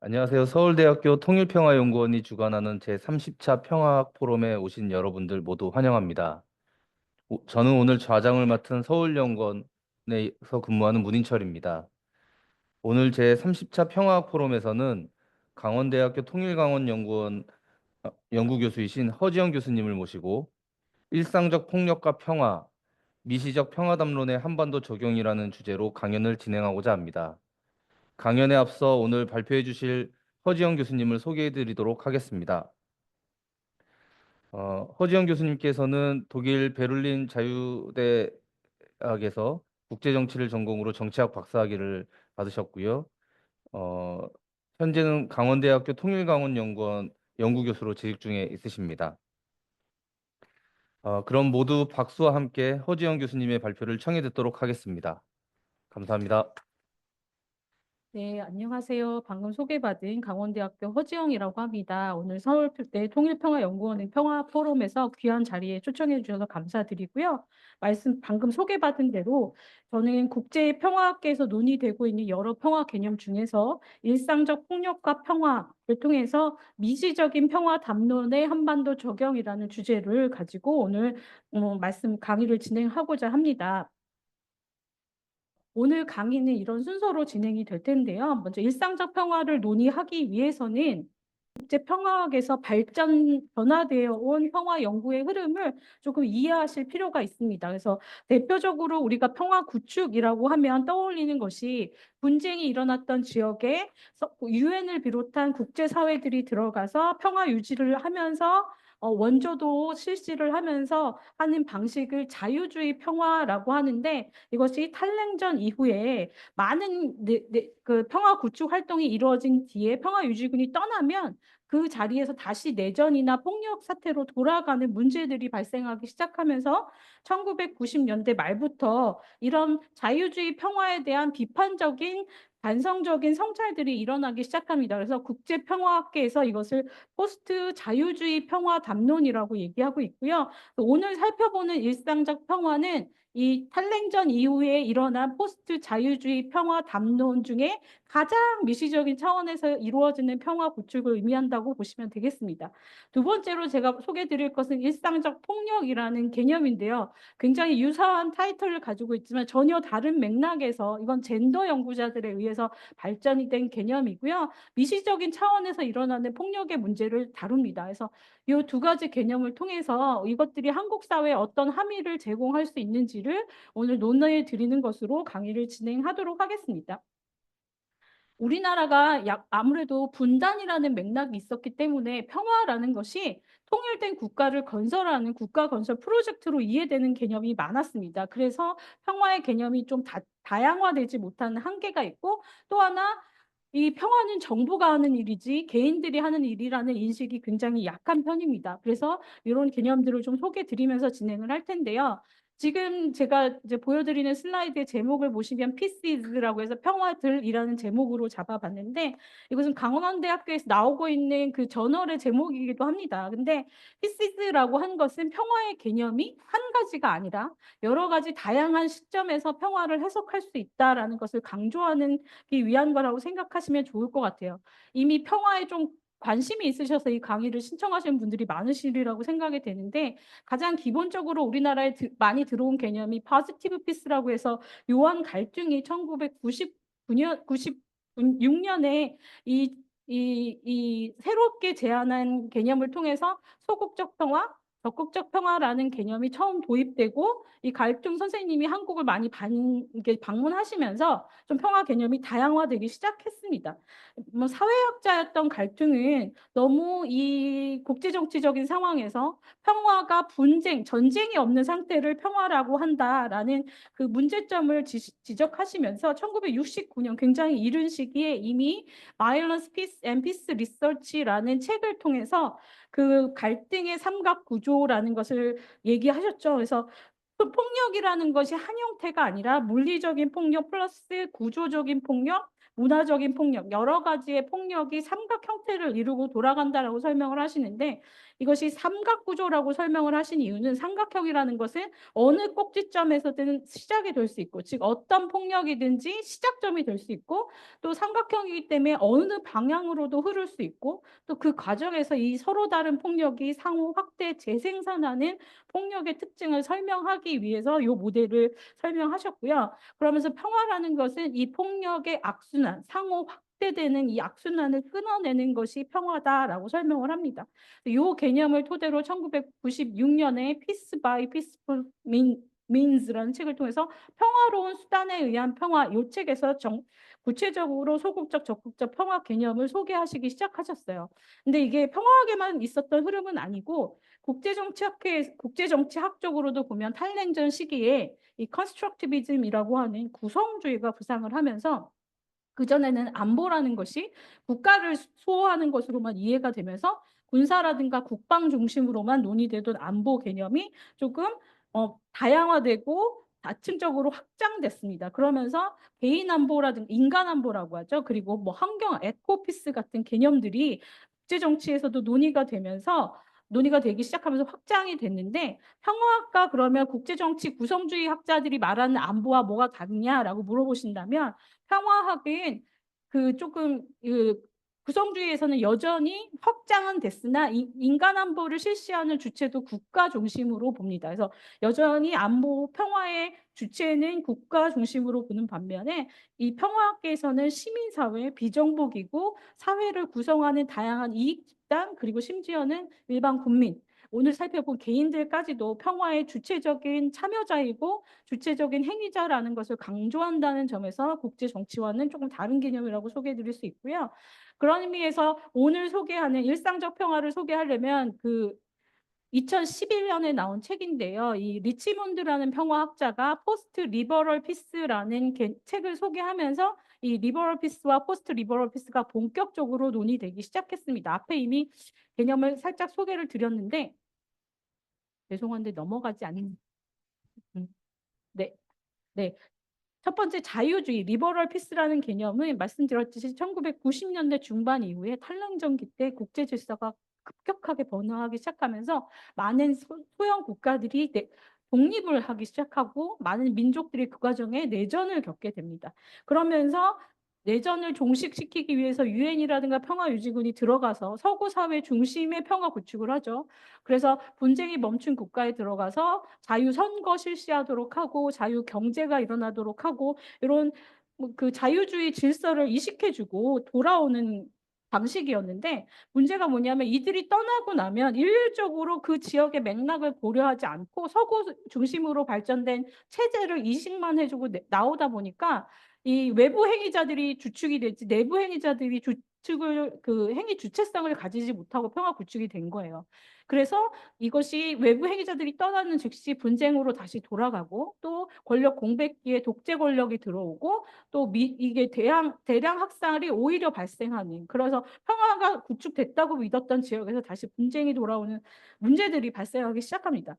안녕하세요. 서울대학교 통일평화연구원이 주관하는 제30차 평화학 포럼에 오신 여러분들 모두 환영합니다. 저는 오늘 좌장을 맡은 서울연구원에서 근무하는 문인철입니다. 오늘 제30차 평화학 포럼에서는 강원대학교 통일강원연구원 연구교수이신 허지영 교수님을 모시고 일상적 폭력과 평화, 미시적 평화담론의 한반도 적용이라는 주제로 강연을 진행하고자 합니다. 강연에 앞서 오늘 발표해 주실 허지영 교수님을 소개해 드리도록 하겠습니다. 허지영 교수님께서는 독일 베를린 자유대학에서 국제정치를 전공으로 정치학 박사학위를 받으셨고요. 어, 현재는 강원대학교 통일강원연구원 연구교수로 재직 중에 있으십니다. 그럼 모두 박수와 함께 허지영 교수님의 발표를 청해 듣도록 하겠습니다. 감사합니다. 네, 안녕하세요. 방금 소개받은 강원대학교 허지영이라고 합니다. 오늘 서울대 통일평화연구원의 평화포럼에서 귀한 자리에 초청해 주셔서 감사드리고요. 방금 소개받은 대로 저는 국제평화학계에서 논의되고 있는 여러 평화 개념 중에서 일상적 폭력과 평화를 통해서 미시적인 평화 담론의 한반도 적용이라는 주제를 가지고 오늘 강의를 진행하고자 합니다. 오늘 강의는 이런 순서로 진행이 될 텐데요. 먼저 일상적 평화를 논의하기 위해서는 국제평화학에서 변화되어 온 평화 연구의 흐름을 조금 이해하실 필요가 있습니다. 그래서 대표적으로 우리가 평화 구축이라고 하면 떠올리는 것이 분쟁이 일어났던 지역에 유엔을 비롯한 국제사회들이 들어가서 평화 유지를 하면서 원조도 실시를 하면서 하는 방식을 자유주의 평화라고 하는데, 이것이 탈냉전 이후에 많은 그 평화 구축 활동이 이루어진 뒤에 평화 유지군이 떠나면 그 자리에서 다시 내전이나 폭력 사태로 돌아가는 문제들이 발생하기 시작하면서 1990년대 말부터 이런 자유주의 평화에 대한 비판적인 반성적인 성찰들이 일어나기 시작합니다. 그래서 국제평화학계에서 이것을 포스트 자유주의 평화 담론이라고 얘기하고 있고요. 오늘 살펴보는 일상적 평화는 이 탈냉전 이후에 일어난 포스트 자유주의 평화 담론 중에 가장 미시적인 차원에서 이루어지는 평화 구축을 의미한다고 보시면 되겠습니다. 두 번째로 제가 소개드릴 것은 일상적 폭력이라는 개념인데요. 굉장히 유사한 타이틀을 가지고 있지만 전혀 다른 맥락에서 이건 젠더 연구자들에 의해서 발전이 된 개념이고요. 미시적인 차원에서 일어나는 폭력의 문제를 다룹니다. 그래서 이 두 가지 개념을 통해서 이것들이 한국 사회에 어떤 함의를 제공할 수 있는지를 오늘 논의해 드리는 것으로 강의를 진행하도록 하겠습니다. 우리나라가 아무래도 분단이라는 맥락이 있었기 때문에 평화라는 것이 통일된 국가를 건설하는 국가 건설 프로젝트로 이해되는 개념이 많았습니다. 그래서 평화의 개념이 좀 다양화되지 못하는 한계가 있고, 또 하나 이 평화는 정부가 하는 일이지 개인들이 하는 일이라는 인식이 굉장히 약한 편입니다. 그래서 이런 개념들을 좀 소개해 드리면서 진행을 할 텐데요. 지금 제가 이제 보여드리는 슬라이드의 제목을 보시면 Peaces라고 해서 평화들이라는 제목으로 잡아봤는데, 이것은 강원대학교에서 나오고 있는 그 저널의 제목이기도 합니다. 근데 Peaces라고 한 것은 평화의 개념이 한 가지가 아니라 여러 가지 다양한 시점에서 평화를 해석할 수 있다라는 것을 강조하는 위한 거라고 생각하시면 좋을 것 같아요. 이미 평화에 좀 관심이 있으셔서 이 강의를 신청하시는 분들이 많으시리라고 생각이 되는데, 가장 기본적으로 우리나라에 많이 들어온 개념이 포지티브 피스라고 해서 요한 갈등이 1999년, 96년에 이 새롭게 제안한 개념을 통해서 소극적 평화, 적극적 평화라는 개념이 처음 도입되고, 이 갈등 선생님이 한국을 많이 방문하시면서 좀 평화 개념이 다양화되기 시작했습니다. 뭐 사회학자였던 갈등은 너무 이 국제정치적인 상황에서 평화가 전쟁이 없는 상태를 평화라고 한다라는 그 문제점을 지적하시면서 1969년 굉장히 이른 시기에 이미 Violence, Peace and Peace Research라는 책을 통해서 그 갈등의 삼각 구조라는 것을 얘기하셨죠. 그래서 또 폭력이라는 것이 한 형태가 아니라 물리적인 폭력 플러스 구조적인 폭력, 문화적인 폭력, 여러 가지의 폭력이 삼각 형태를 이루고 돌아간다라고 설명을 하시는데, 이것이 삼각 구조라고 설명을 하신 이유는 삼각형이라는 것은 어느 꼭지점에서든 시작이 될 수 있고, 즉 어떤 폭력이든지 시작점이 될 수 있고, 또 삼각형이기 때문에 어느 방향으로도 흐를 수 있고, 또 그 과정에서 이 서로 다른 폭력이 상호 확대 재생산하는 폭력의 특징을 설명하기 위해서 이 모델을 설명하셨고요. 그러면서 평화라는 것은 이 폭력의 악순환, 상호 확대되는 이 악순환을 끊어내는 것이 평화다라고 설명을 합니다. 이 개념을 토대로 1996년에 Peace by Peaceful Means라는 책을 통해서 평화로운 수단에 의한 평화, 이 책에서 구체적으로 소극적, 적극적 평화 개념을 소개하시기 시작하셨어요. 근데 이게 평화에만 있었던 흐름은 아니고, 국제정치학적으로도 보면 탈냉전 시기에 이 컨스트럭티비즘이라고 하는 구성주의가 부상을 하면서, 그전에는 안보라는 것이 국가를 수호하는 것으로만 이해가 되면서 군사라든가 국방 중심으로만 논의되던 안보 개념이 조금 다양화되고 다층적으로 확장됐습니다. 그러면서 개인 안보라든가 인간 안보라고 하죠. 그리고 뭐 환경, 에코피스 같은 개념들이 국제 정치에서도 논의가 되기 시작하면서 확장이 됐는데, 평화학과 그러면 국제정치 구성주의 학자들이 말하는 안보와 뭐가 다르냐라고 물어보신다면, 평화학은 조금 구성주의에서는 여전히 확장은 됐으나 인간 안보를 실시하는 주체도 국가 중심으로 봅니다. 그래서 여전히 안보 평화의 주체는 국가 중심으로 보는 반면에, 이 평화학계에서는 시민사회, 비정부기구, 사회를 구성하는 다양한 이익집단, 그리고 심지어는 일반 국민, 오늘 살펴본 개인들까지도 평화의 주체적인 참여자이고 주체적인 행위자라는 것을 강조한다는 점에서 국제 정치와는 조금 다른 개념이라고 소개해 드릴 수 있고요. 그런 의미에서 오늘 소개하는 일상적 평화를 소개하려면 2011년에 나온 책인데요. 이 리치몬드라는 평화학자가 포스트 리버럴 피스라는 책을 소개하면서 이 리버럴 피스와 포스트 리버럴 피스가 본격적으로 논의되기 시작했습니다. 앞에 이미 개념을 살짝 소개를 드렸는데, 죄송한데 넘어가지 않는. 네. 네. 첫 번째 자유주의, 리버럴 피스라는 개념은 말씀드렸듯이 1990년대 중반 이후에 탈냉전기 때 국제 질서가 급격하게 변화하기 시작하면서 많은 소형 국가들이 독립을 하기 시작하고 많은 민족들이 그 과정에 내전을 겪게 됩니다. 그러면서 내전을 종식시키기 위해서 유엔이라든가 평화유지군이 들어가서 서구 사회 중심의 평화 구축을 하죠. 그래서 분쟁이 멈춘 국가에 들어가서 자유 선거 실시하도록 하고 자유 경제가 일어나도록 하고, 이런 그 자유주의 질서를 이식해주고 돌아오는 방식이었는데, 문제가 뭐냐면 이들이 떠나고 나면 일률적으로 그 지역의 맥락을 고려하지 않고 서구 중심으로 발전된 체제를 이식만 해주고 나오다 보니까 이 외부 행위자들이 주축이 되지 내부 행위자들이 행위 주체성을 가지지 못하고 평화 구축이 된 거예요. 그래서 이것이 외부 행위자들이 떠나는 즉시 분쟁으로 다시 돌아가고, 또 권력 공백기에 독재 권력이 들어오고, 또 이게 대량 학살이 오히려 발생하는, 그래서 평화가 구축됐다고 믿었던 지역에서 다시 분쟁이 돌아오는 문제들이 발생하기 시작합니다.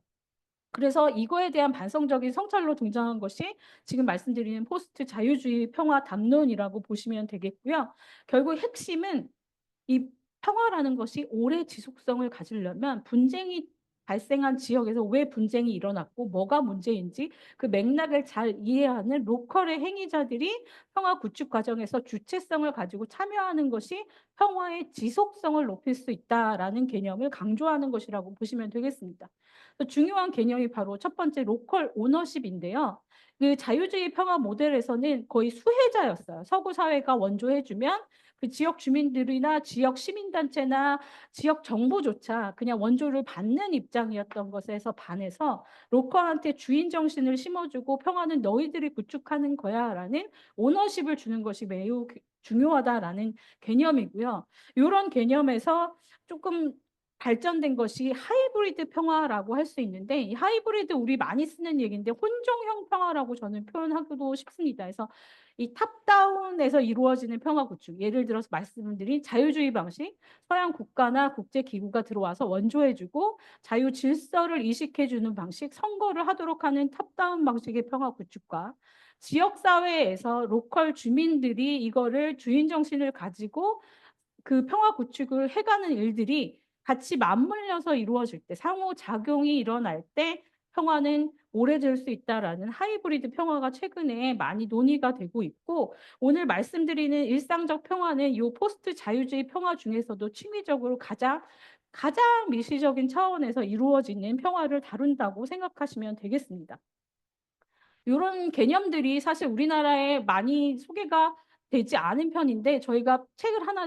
그래서 이거에 대한 반성적인 성찰로 등장한 것이 지금 말씀드리는 포스트 자유주의 평화 담론이라고 보시면 되겠고요. 결국 핵심은 이 평화라는 것이 오래 지속성을 가지려면 분쟁이 발생한 지역에서 왜 분쟁이 일어났고 뭐가 문제인지 그 맥락을 잘 이해하는 로컬의 행위자들이 평화 구축 과정에서 주체성을 가지고 참여하는 것이 평화의 지속성을 높일 수 있다라는 개념을 강조하는 것이라고 보시면 되겠습니다. 중요한 개념이 바로 첫 번째 로컬 오너십인데요. 그 자유주의 평화 모델에서는 거의 수혜자였어요. 서구 사회가 원조해주면 그 지역 주민들이나 지역 시민단체나 지역 정부조차 그냥 원조를 받는 입장이었던 것에서 반해서 로컬한테 주인 정신을 심어주고 평화는 너희들이 구축하는 거야라는 오너십을 주는 것이 매우 중요하다라는 개념이고요. 이런 개념에서 조금 발전된 것이 하이브리드 평화라고 할 수 있는데, 이 하이브리드 우리 많이 쓰는 얘기인데 혼종형 평화라고 저는 표현하기도 싶습니다. 그래서 이 탑다운에서 이루어지는 평화 구축, 예를 들어서 말씀드린 자유주의 방식, 서양 국가나 국제 기구가 들어와서 원조해 주고 자유 질서를 이식해 주는 방식, 선거를 하도록 하는 탑다운 방식의 평화 구축과 지역 사회에서 로컬 주민들이 이거를 주인 정신을 가지고 그 평화 구축을 해가는 일들이 같이 맞물려서 이루어질 때, 상호작용이 일어날 때 평화는 오래될 수 있다라는 하이브리드 평화가 최근에 많이 논의가 되고 있고, 오늘 말씀드리는 일상적 평화는 이 포스트 자유주의 평화 중에서도 취미적으로 가장 미시적인 차원에서 이루어지는 평화를 다룬다고 생각하시면 되겠습니다. 요런 개념들이 사실 우리나라에 많이 소개가 되지 않은 편인데, 저희가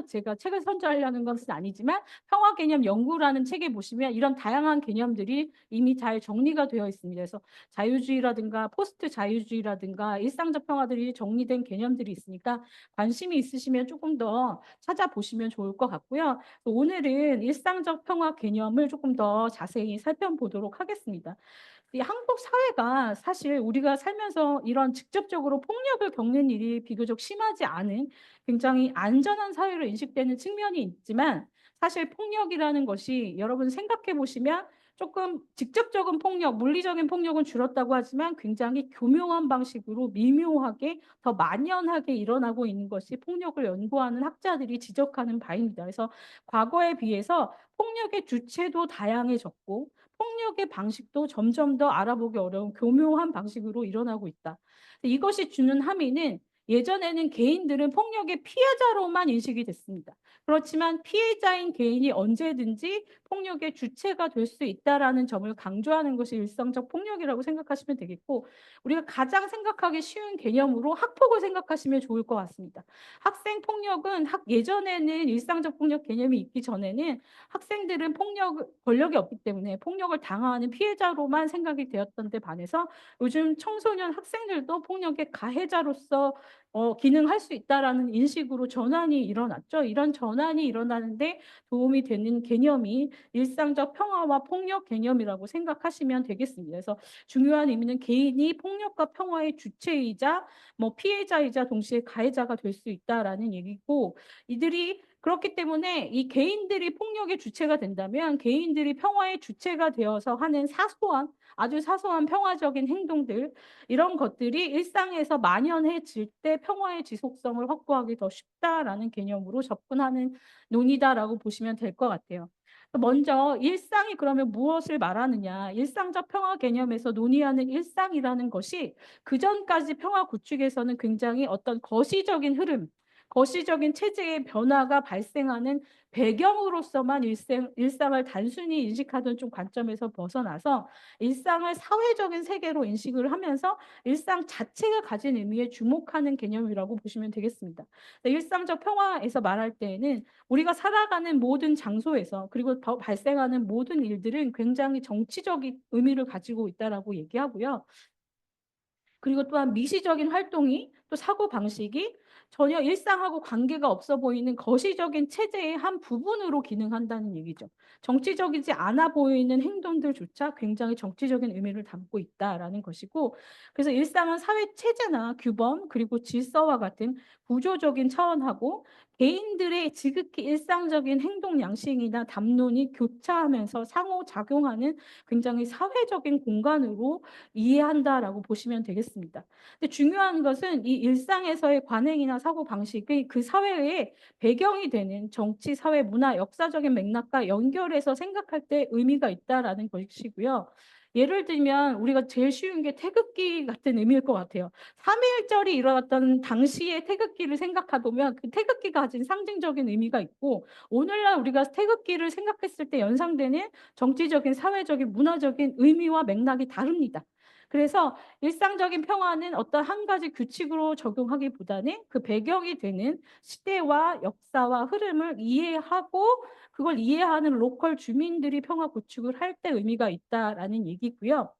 제가 책을 선정하려는 것은 아니지만 평화 개념 연구라는 책에 보시면 이런 다양한 개념들이 이미 잘 정리가 되어 있습니다. 그래서 자유주의라든가 포스트 자유주의라든가 일상적 평화들이 정리된 개념들이 있으니까 관심이 있으시면 조금 더 찾아보시면 좋을 것 같고요. 오늘은 일상적 평화 개념을 조금 더 자세히 살펴보도록 하겠습니다. 이 한국 사회가 사실 우리가 살면서 이런 직접적으로 폭력을 겪는 일이 비교적 심하지 않은 굉장히 안전한 사회로 인식되는 측면이 있지만, 사실 폭력이라는 것이 여러분 생각해 보시면 조금 직접적인 폭력, 물리적인 폭력은 줄었다고 하지만 굉장히 교묘한 방식으로 미묘하게 더 만연하게 일어나고 있는 것이 폭력을 연구하는 학자들이 지적하는 바입니다. 그래서 과거에 비해서 폭력의 주체도 다양해졌고 폭력의 방식도 점점 더 알아보기 어려운 교묘한 방식으로 일어나고 있다. 이것이 주는 함의는, 예전에는 개인들은 폭력의 피해자로만 인식이 됐습니다. 그렇지만 피해자인 개인이 언제든지 폭력의 주체가 될 수 있다라는 점을 강조하는 것이 일상적 폭력이라고 생각하시면 되겠고, 우리가 가장 생각하기 쉬운 개념으로 학폭을 생각하시면 좋을 것 같습니다. 학생 폭력은 예전에는 일상적 폭력 개념이 있기 전에는 학생들은 권력이 없기 때문에 폭력을 당하는 피해자로만 생각이 되었던 데 반해서 요즘 청소년 학생들도 폭력의 가해자로서 기능할 수 있다라는 인식으로 전환이 일어났죠. 이런 전환이 일어나는데 도움이 되는 개념이 일상적 평화와 폭력 개념이라고 생각하시면 되겠습니다. 그래서 중요한 의미는 개인이 폭력과 평화의 주체이자 피해자이자 동시에 가해자가 될 수 있다라는 얘기고, 이들이 그렇기 때문에 이 개인들이 폭력의 주체가 된다면 개인들이 평화의 주체가 되어서 하는 아주 사소한 평화적인 행동들, 이런 것들이 일상에서 만연해질 때 평화의 지속성을 확보하기 더 쉽다라는 개념으로 접근하는 논의다라고 보시면 될 것 같아요. 먼저 일상이 그러면 무엇을 말하느냐? 일상적 평화 개념에서 논의하는 일상이라는 것이 그전까지 평화 구축에서는 굉장히 어떤 거시적인 흐름, 거시적인 체제의 변화가 발생하는 배경으로서만 일상을 단순히 인식하던 좀 관점에서 벗어나서 일상을 사회적인 세계로 인식을 하면서 일상 자체가 가진 의미에 주목하는 개념이라고 보시면 되겠습니다. 일상적 평화에서 말할 때에는 우리가 살아가는 모든 장소에서, 그리고 발생하는 모든 일들은 굉장히 정치적인 의미를 가지고 있다라고 얘기하고요. 그리고 또한 미시적인 활동이, 또 사고방식이 전혀 일상하고 관계가 없어 보이는 거시적인 체제의 한 부분으로 기능한다는 얘기죠. 정치적이지 않아 보이는 행동들조차 굉장히 정치적인 의미를 담고 있다라는 것이고, 그래서 일상은 사회 체제나 규범 그리고 질서와 같은 구조적인 차원하고 개인들의 지극히 일상적인 행동 양식이나 담론이 교차하면서 상호작용하는 굉장히 사회적인 공간으로 이해한다라고 보시면 되겠습니다. 근데 중요한 것은 이 일상에서의 관행이나 사고 방식이 그 사회의 배경이 되는 정치, 사회, 문화, 역사적인 맥락과 연결해서 생각할 때 의미가 있다라는 것이고요. 예를 들면 우리가 제일 쉬운 게 태극기 같은 의미일 것 같아요. 3.1절이 일어났던 당시의 태극기를 생각해 보면 그 태극기가 가진 상징적인 의미가 있고, 오늘날 우리가 태극기를 생각했을 때 연상되는 정치적인, 사회적인, 문화적인 의미와 맥락이 다릅니다. 그래서 일상적인 평화는 어떤 한 가지 규칙으로 적용하기보다는 그 배경이 되는 시대와 역사와 흐름을 이해하고 그걸 이해하는 로컬 주민들이 평화 구축을 할 때 의미가 있다라는 얘기고요.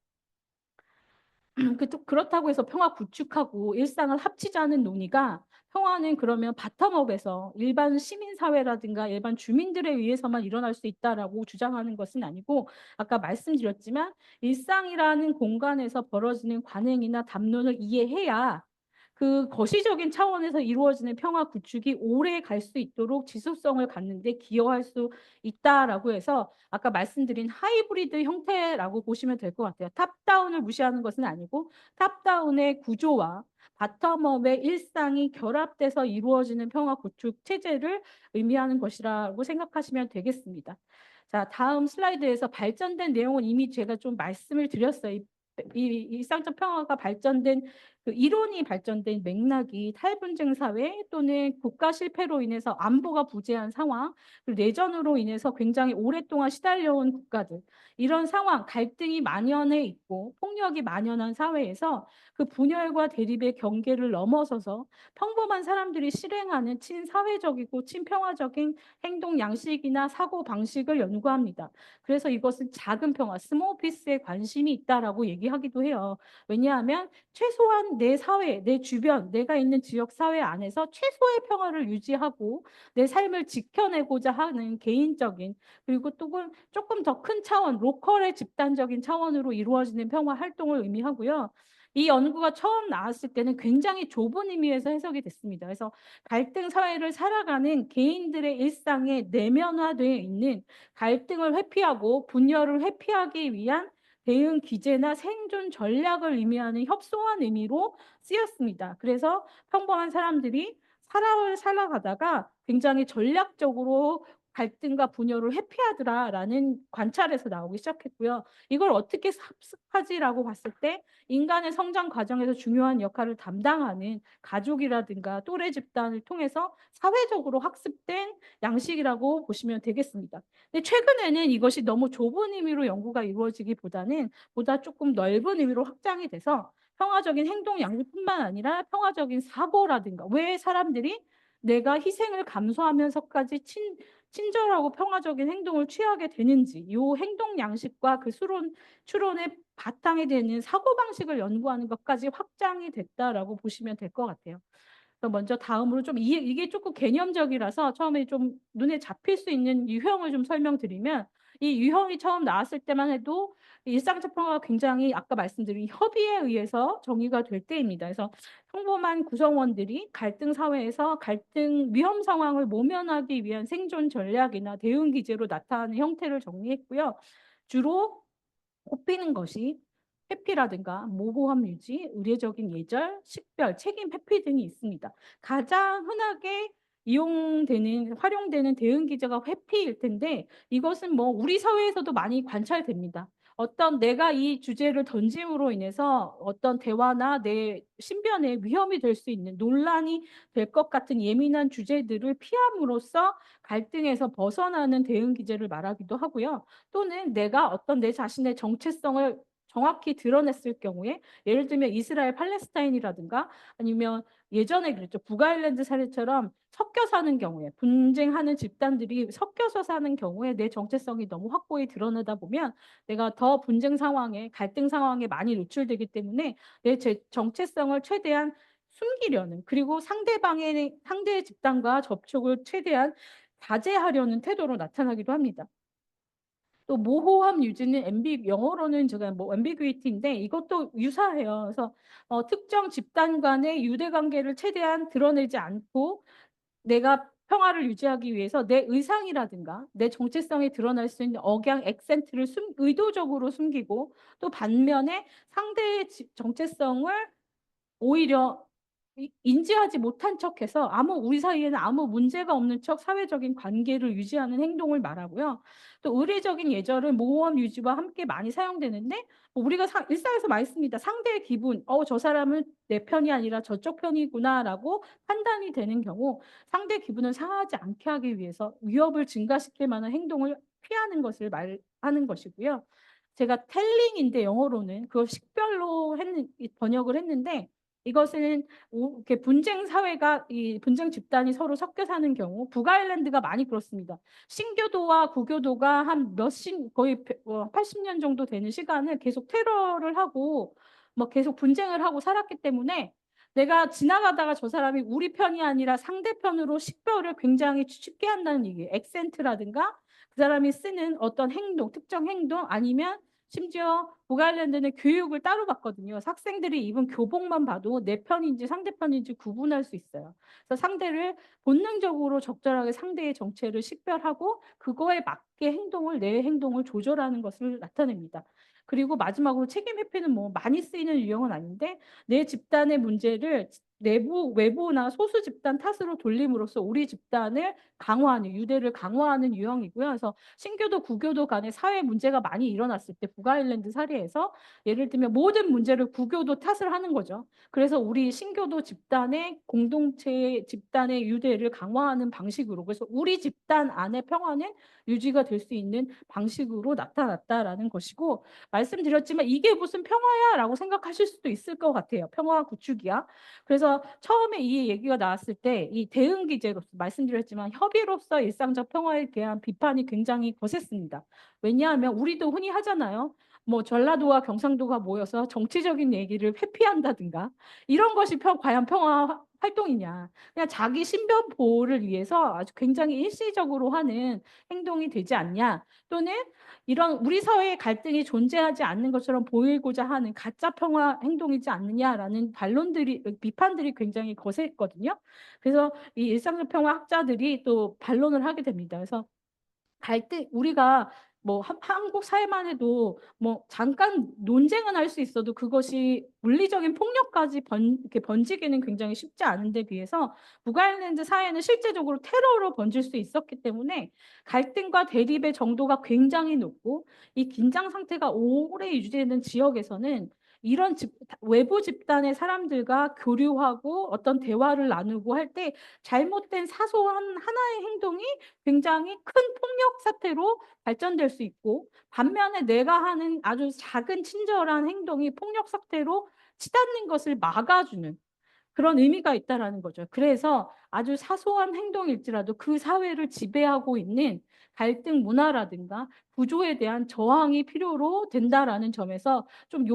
또 그렇다고 해서 평화 구축하고 일상을 합치자는 논의가 평화는 그러면 바텀업에서 일반 시민사회라든가 일반 주민들에 의해서만 일어날 수 있다라고 주장하는 것은 아니고 아까 말씀드렸지만 일상이라는 공간에서 벌어지는 관행이나 담론을 이해해야 그 거시적인 차원에서 이루어지는 평화 구축이 오래 갈 수 있도록 지속성을 갖는 데 기여할 수 있다라고 해서 아까 말씀드린 하이브리드 형태라고 보시면 될 것 같아요. 탑다운을 무시하는 것은 아니고 탑다운의 구조와 바텀업의 일상이 결합돼서 이루어지는 평화 구축 체제를 의미하는 것이라고 생각하시면 되겠습니다. 자, 다음 슬라이드에서 발전된 내용은 이미 제가 좀 말씀을 드렸어요. 이 일상적 평화가 발전된 그 이론이 발전된 맥락이 탈분쟁 사회 또는 국가 실패로 인해서 안보가 부재한 상황, 그리고 내전으로 인해서 굉장히 오랫동안 시달려온 국가들, 이런 상황, 갈등이 만연해 있고 폭력이 만연한 사회에서 그 분열과 대립의 경계를 넘어서서 평범한 사람들이 실행하는 친사회적이고 친평화적인 행동 양식이나 사고 방식을 연구합니다. 그래서 이것은 작은 평화, 스몰 피스에 관심이 있다라고 얘기하기도 해요. 왜냐하면 최소한 내 사회, 내 주변, 내가 있는 지역 사회 안에서 최소의 평화를 유지하고 내 삶을 지켜내고자 하는 개인적인 그리고 또 조금 더 큰 차원, 로컬의 집단적인 차원으로 이루어지는 평화 활동을 의미하고요. 이 연구가 처음 나왔을 때는 굉장히 좁은 의미에서 해석이 됐습니다. 그래서 갈등 사회를 살아가는 개인들의 일상에 내면화되어 있는 갈등을 회피하고 분열을 회피하기 위한 대응 기제나 생존 전략을 의미하는 협소한 의미로 쓰였습니다. 그래서 평범한 사람들이 살아가다가 굉장히 전략적으로 갈등과 분열을 회피하더라라는 관찰에서 나오기 시작했고요. 이걸 어떻게 습득하지라고 봤을 때 인간의 성장 과정에서 중요한 역할을 담당하는 가족이라든가 또래 집단을 통해서 사회적으로 학습된 양식이라고 보시면 되겠습니다. 근데 최근에는 이것이 너무 좁은 의미로 연구가 이루어지기보다는 보다 조금 넓은 의미로 확장이 돼서 평화적인 행동 양식뿐만 아니라 평화적인 사고라든가 왜 사람들이 내가 희생을 감수하면서까지 친절하고 평화적인 행동을 취하게 되는지 이 행동 양식과 그 추론의 바탕이 되는 사고방식을 연구하는 것까지 확장이 됐다라고 보시면 될 것 같아요. 그래서 먼저 다음으로 좀 이게 조금 개념적이라서 처음에 좀 눈에 잡힐 수 있는 유형을 좀 설명드리면 이 유형이 처음 나왔을 때만 해도 일상적 평화가 굉장히 아까 말씀드린 협의에 의해서 정의가 될 때입니다. 그래서 평범한 구성원들이 갈등 사회에서 갈등 위험 상황을 모면하기 위한 생존 전략이나 대응 기제로 나타나는 형태를 정리했고요. 주로 꼽히는 것이 회피라든가 모호함 유지, 의례적인 예절, 식별, 책임 회피 등이 있습니다. 가장 흔하게 활용되는 대응 기제가 회피일 텐데 이것은 뭐 우리 사회에서도 많이 관찰됩니다. 어떤 내가 이 주제를 던짐으로 인해서 어떤 대화나 내 신변에 위험이 될 수 있는 논란이 될 것 같은 예민한 주제들을 피함으로써 갈등에서 벗어나는 대응 기제를 말하기도 하고요. 또는 내가 어떤 내 자신의 정체성을 정확히 드러냈을 경우에 예를 들면 이스라엘 팔레스타인이라든가 아니면 예전에 그랬죠. 북아일랜드 사례처럼 섞여 사는 경우에 분쟁하는 집단들이 섞여서 사는 경우에 내 정체성이 너무 확고히 드러나다 보면 내가 더 분쟁 상황에 갈등 상황에 많이 노출되기 때문에 내 정체성을 최대한 숨기려는 그리고 상대 집단과 접촉을 최대한 자제하려는 태도로 나타나기도 합니다. 또 모호함 유지는 영어로는 제가 뭐 ambiguity인데 이것도 유사해요. 그래서 특정 집단 간의 유대 관계를 최대한 드러내지 않고 내가 평화를 유지하기 위해서 내 의상이라든가 내 정체성이 드러날 수 있는 억양, 액센트를 의도적으로 숨기고 또 반면에 상대의 정체성을 오히려 인지하지 못한 척해서 우리 사이에는 아무 문제가 없는 척 사회적인 관계를 유지하는 행동을 말하고요. 또 의례적인 예절은 모호함 유지와 함께 많이 사용되는데 뭐 우리가 일상에서 많이 씁니다. 상대의 기분, 저 사람은 내 편이 아니라 저쪽 편이구나라고 판단이 되는 경우 상대 기분을 상하지 않게 하기 위해서 위협을 증가시킬 만한 행동을 피하는 것을 말하는 것이고요. 제가 텔링인데 영어로는 그걸 식별로 번역을 했는데 이것은 이렇게 분쟁 집단이 서로 섞여 사는 경우 북아일랜드가 많이 그렇습니다. 신교도와 구교도가 거의 80년 정도 되는 시간을 계속 테러를 하고 뭐 계속 분쟁을 하고 살았기 때문에 내가 지나가다가 저 사람이 우리 편이 아니라 상대편으로 식별을 굉장히 쉽게 한다는 얘기예요. 액센트라든가 그 사람이 쓰는 어떤 행동, 특정 행동 아니면 심지어 북아일랜드는 교육을 따로 받거든요. 학생들이 입은 교복만 봐도 내 편인지 상대편인지 구분할 수 있어요. 그래서 상대를 본능적으로 적절하게 상대의 정체를 식별하고 그거에 맞게 내 행동을 조절하는 것을 나타냅니다. 그리고 마지막으로 책임 회피는 뭐 많이 쓰이는 유형은 아닌데 내 집단의 문제를 외부나 소수 집단 탓으로 돌림으로써 우리 집단을 강화하는, 유대를 강화하는 유형이고요. 그래서 신교도 구교도 간에 사회 문제가 많이 일어났을 때 북아일랜드 사례에서 예를 들면 모든 문제를 구교도 탓을 하는 거죠. 그래서 우리 신교도 집단의 공동체 집단의 유대를 강화하는 방식으로 그래서 우리 집단 안의 평화는 유지가 될 수 있는 방식으로 나타났다라는 것이고 말씀드렸지만 이게 무슨 평화야라고 생각하실 수도 있을 것 같아요. 평화 구축이야. 그래서 처음에 이 얘기가 나왔을 때 이 대응 기제로서 말씀드렸지만 협의로서 일상적 평화에 대한 비판이 굉장히 거셌습니다. 왜냐하면 우리도 흔히 하잖아요. 뭐 전라도와 경상도가 모여서 정치적인 얘기를 회피한다든가 이런 것이 과연 평화 활동이냐. 그냥 자기 신변 보호를 위해서 아주 굉장히 일시적으로 하는 행동이 되지 않냐. 또는 이런 우리 사회의 갈등이 존재하지 않는 것처럼 보이고자 하는 가짜 평화 행동이지 않느냐라는 비판들이 굉장히 거셌거든요. 그래서 이 일상적 평화 학자들이 또 반론을 하게 됩니다. 그래서 우리가 뭐 한국 사회만 해도 뭐 잠깐 논쟁은 할 수 있어도 그것이 물리적인 폭력까지 이렇게 번지기는 굉장히 쉽지 않은 데 비해서 북아일랜드 사회는 실제적으로 테러로 번질 수 있었기 때문에 갈등과 대립의 정도가 굉장히 높고 이 긴장 상태가 오래 유지되는 지역에서는 이런 외부 집단의 사람들과 교류하고 어떤 대화를 나누고 할 때 잘못된 사소한 하나의 행동이 굉장히 큰 폭력 사태로 발전될 수 있고 반면에 내가 하는 아주 작은 친절한 행동이 폭력 사태로 치닫는 것을 막아주는 그런 의미가 있다라는 거죠. 그래서 아주 사소한 행동일지라도 그 사회를 지배하고 있는 갈등 문화라든가 구조에 대한 저항이 필요로 된다라는 점에서 좀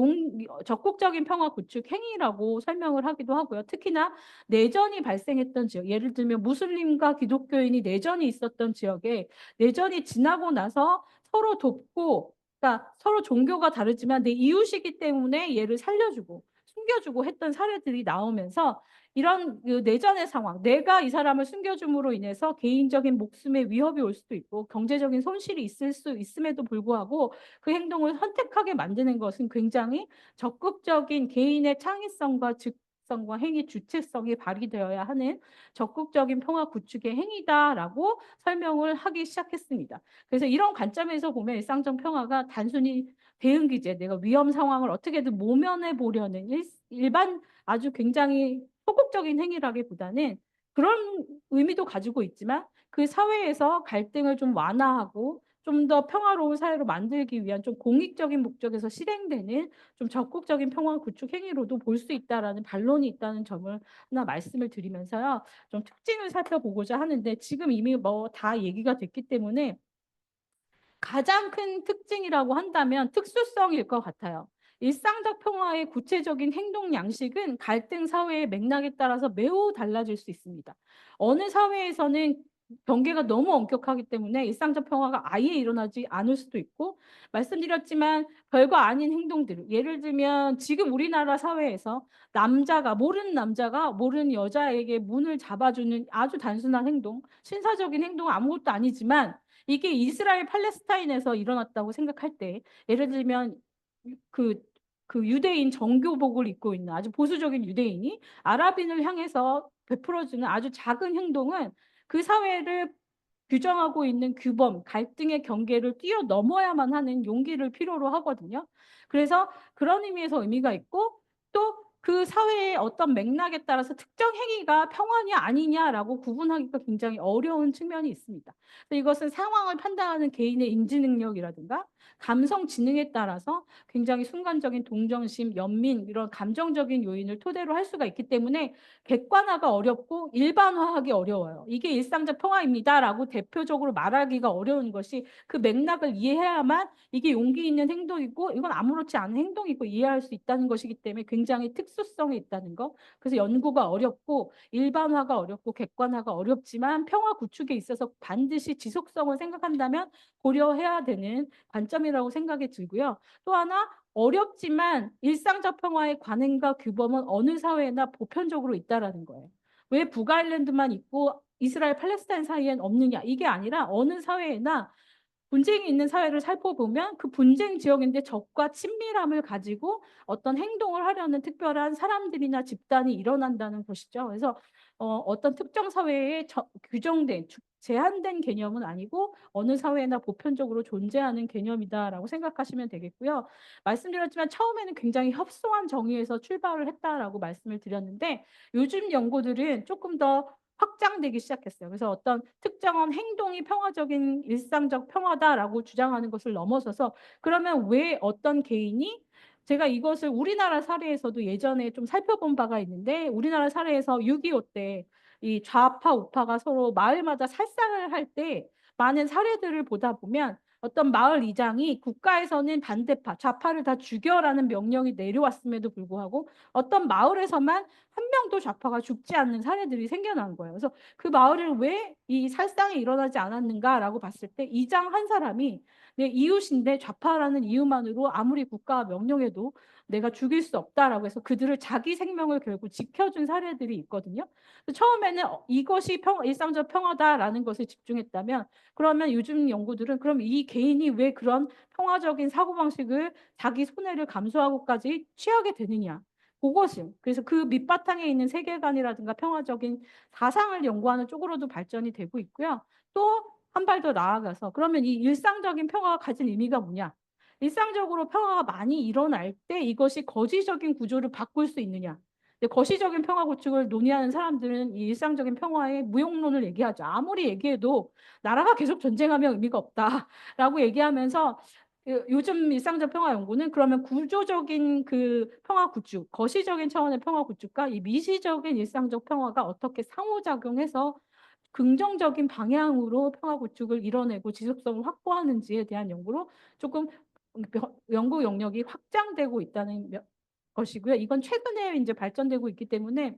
적극적인 평화 구축 행위라고 설명을 하기도 하고요. 특히나 내전이 발생했던 지역, 예를 들면 무슬림과 기독교인이 내전이 있었던 지역에 내전이 지나고 나서 서로 돕고, 그러니까 서로 종교가 다르지만 내 이웃이기 때문에 얘를 살려주고 숨겨주고 했던 사례들이 나오면서 이런 그 내전의 상황, 내가 이 사람을 숨겨줌으로 인해서 개인적인 목숨에 위협이 올 수도 있고 경제적인 손실이 있을 수 있음에도 불구하고 그 행동을 선택하게 만드는 것은 굉장히 적극적인 개인의 창의성과 즉성과 행위 주체성이 발휘되어야 하는 적극적인 평화 구축의 행위다라고 설명을 하기 시작했습니다. 그래서 이런 관점에서 보면 일상적 평화가 단순히 대응 기제, 내가 위험 상황을 어떻게든 모면해 보려는 일반 아주 굉장히 소극적인 행위라기보다는 그런 의미도 가지고 있지만 그 사회에서 갈등을 좀 완화하고 좀 더 평화로운 사회로 만들기 위한 좀 공익적인 목적에서 실행되는 좀 적극적인 평화 구축 행위로도 볼 수 있다라는 반론이 있다는 점을 하나 말씀을 드리면서요. 좀 특징을 살펴보고자 하는데 지금 이미 뭐 다 얘기가 됐기 때문에 가장 큰 특징이라고 한다면 특수성일 것 같아요. 일상적 평화의 구체적인 행동 양식은 갈등 사회의 맥락에 따라서 매우 달라질 수 있습니다. 어느 사회에서는 경계가 너무 엄격하기 때문에 일상적 평화가 아예 일어나지 않을 수도 있고 말씀드렸지만 별거 아닌 행동들 예를 들면 지금 우리나라 사회에서 모르는 남자가 모르는 여자에게 문을 잡아주는 아주 단순한 행동 신사적인 행동은 아무것도 아니지만 이게 이스라엘 팔레스타인에서 일어났다고 생각할 때 예를 들면 그, 그 유대인 정교복을 입고 있는 아주 보수적인 유대인이 아랍인을 향해서 베풀어주는 아주 작은 행동은 그 사회를 규정하고 있는 규범, 갈등의 경계를 뛰어넘어야만 하는 용기를 필요로 하거든요. 그래서 그런 의미에서 의미가 있고 또 그 사회의 어떤 맥락에 따라서 특정 행위가 평화냐 아니냐라고 구분하기가 굉장히 어려운 측면이 있습니다. 이것은 상황을 판단하는 개인의 인지 능력이라든가 감성 지능에 따라서 굉장히 순간적인 동정심, 연민 이런 감정적인 요인을 토대로 할 수가 있기 때문에 객관화가 어렵고 일반화하기 어려워요. "이게 일상적 평화입니다."라고 대표적으로 말하기가 어려운 것이 그 맥락을 이해해야만 이게 용기 있는 행동이고 이건 아무렇지 않은 행동이고 이해할 수 있다는 것이기 때문에 굉장히 특수성이 있다는 거. 그래서 연구가 어렵고 일반화가 어렵고 객관화가 어렵지만 평화 구축에 있어서 반드시 지속성을 생각한다면 고려해야 되는 관점이라고 생각이 들고요. 또 하나 어렵지만 일상적 평화의 관행과 규범은 어느 사회나 보편적으로 있다라는 거예요. 왜 북아일랜드만 있고 이스라엘 팔레스타인 사이엔 없느냐 이게 아니라 어느 사회에나 분쟁이 있는 사회를 살펴보면 그 분쟁 지역인데 적과 친밀함을 가지고 어떤 행동을 하려는 특별한 사람들이나 집단이 일어난다는 것이죠. 그래서 어떤 특정 사회에 규정된 제한된 개념은 아니고 어느 사회나 보편적으로 존재하는 개념이다라고 생각하시면 되겠고요. 말씀드렸지만 처음에는 굉장히 협소한 정의에서 출발을 했다라고 말씀을 드렸는데 요즘 연구들은 조금 더 확장되기 시작했어요. 그래서 어떤 특정한 행동이 평화적인 일상적 평화다라고 주장하는 것을 넘어서서 그러면 왜 어떤 개인이 제가 이것을 우리나라 사례에서도 예전에 좀 살펴본 바가 있는데 우리나라 사례에서 6.25 때 이 좌파 우파가 서로 마을마다 살상을 할 때 많은 사례들을 보다 보면 어떤 마을 이장이 국가에서는 반대파, 좌파를 다 죽여라는 명령이 내려왔음에도 불구하고 어떤 마을에서만 한 명도 좌파가 죽지 않는 사례들이 생겨난 거예요. 그래서 그 마을을 왜 이 살상이 일어나지 않았는가라고 봤을 때 이장 한 사람이 내 이웃인데 좌파라는 이유만으로 아무리 국가가 명령해도 내가 죽일 수 없다라고 해서 그들을 자기 생명을 결국 지켜준 사례들이 있거든요. 처음에는 이것이 일상적 평화다라는 것을 집중했다면 그러면 요즘 연구들은 그럼 이 개인이 왜 그런 평화적인 사고방식을 자기 손해를 감수하고까지 취하게 되느냐. 그것을 그래서 그 밑바탕에 있는 세계관이라든가 평화적인 사상을 연구하는 쪽으로도 발전이 되고 있고요. 또 한 발 더 나아가서 그러면 이 일상적인 평화가 가진 의미가 뭐냐? 일상적으로 평화가 많이 일어날 때 이것이 거시적인 구조를 바꿀 수 있느냐? 근데 거시적인 평화 구축을 논의하는 사람들은 이 일상적인 평화의 무용론을 얘기하죠. 아무리 얘기해도 나라가 계속 전쟁하면 의미가 없다라고 얘기하면서 요즘 일상적 평화 연구는 그러면 구조적인 그 평화 구축, 거시적인 차원의 평화 구축과 이 미시적인 일상적 평화가 어떻게 상호작용해서 긍정적인 방향으로 평화 구축을 이뤄내고 지속성을 확보하는지에 대한 연구로 조금 연구 영역이 확장되고 있다는 것이고요. 이건 최근에 이제 발전되고 있기 때문에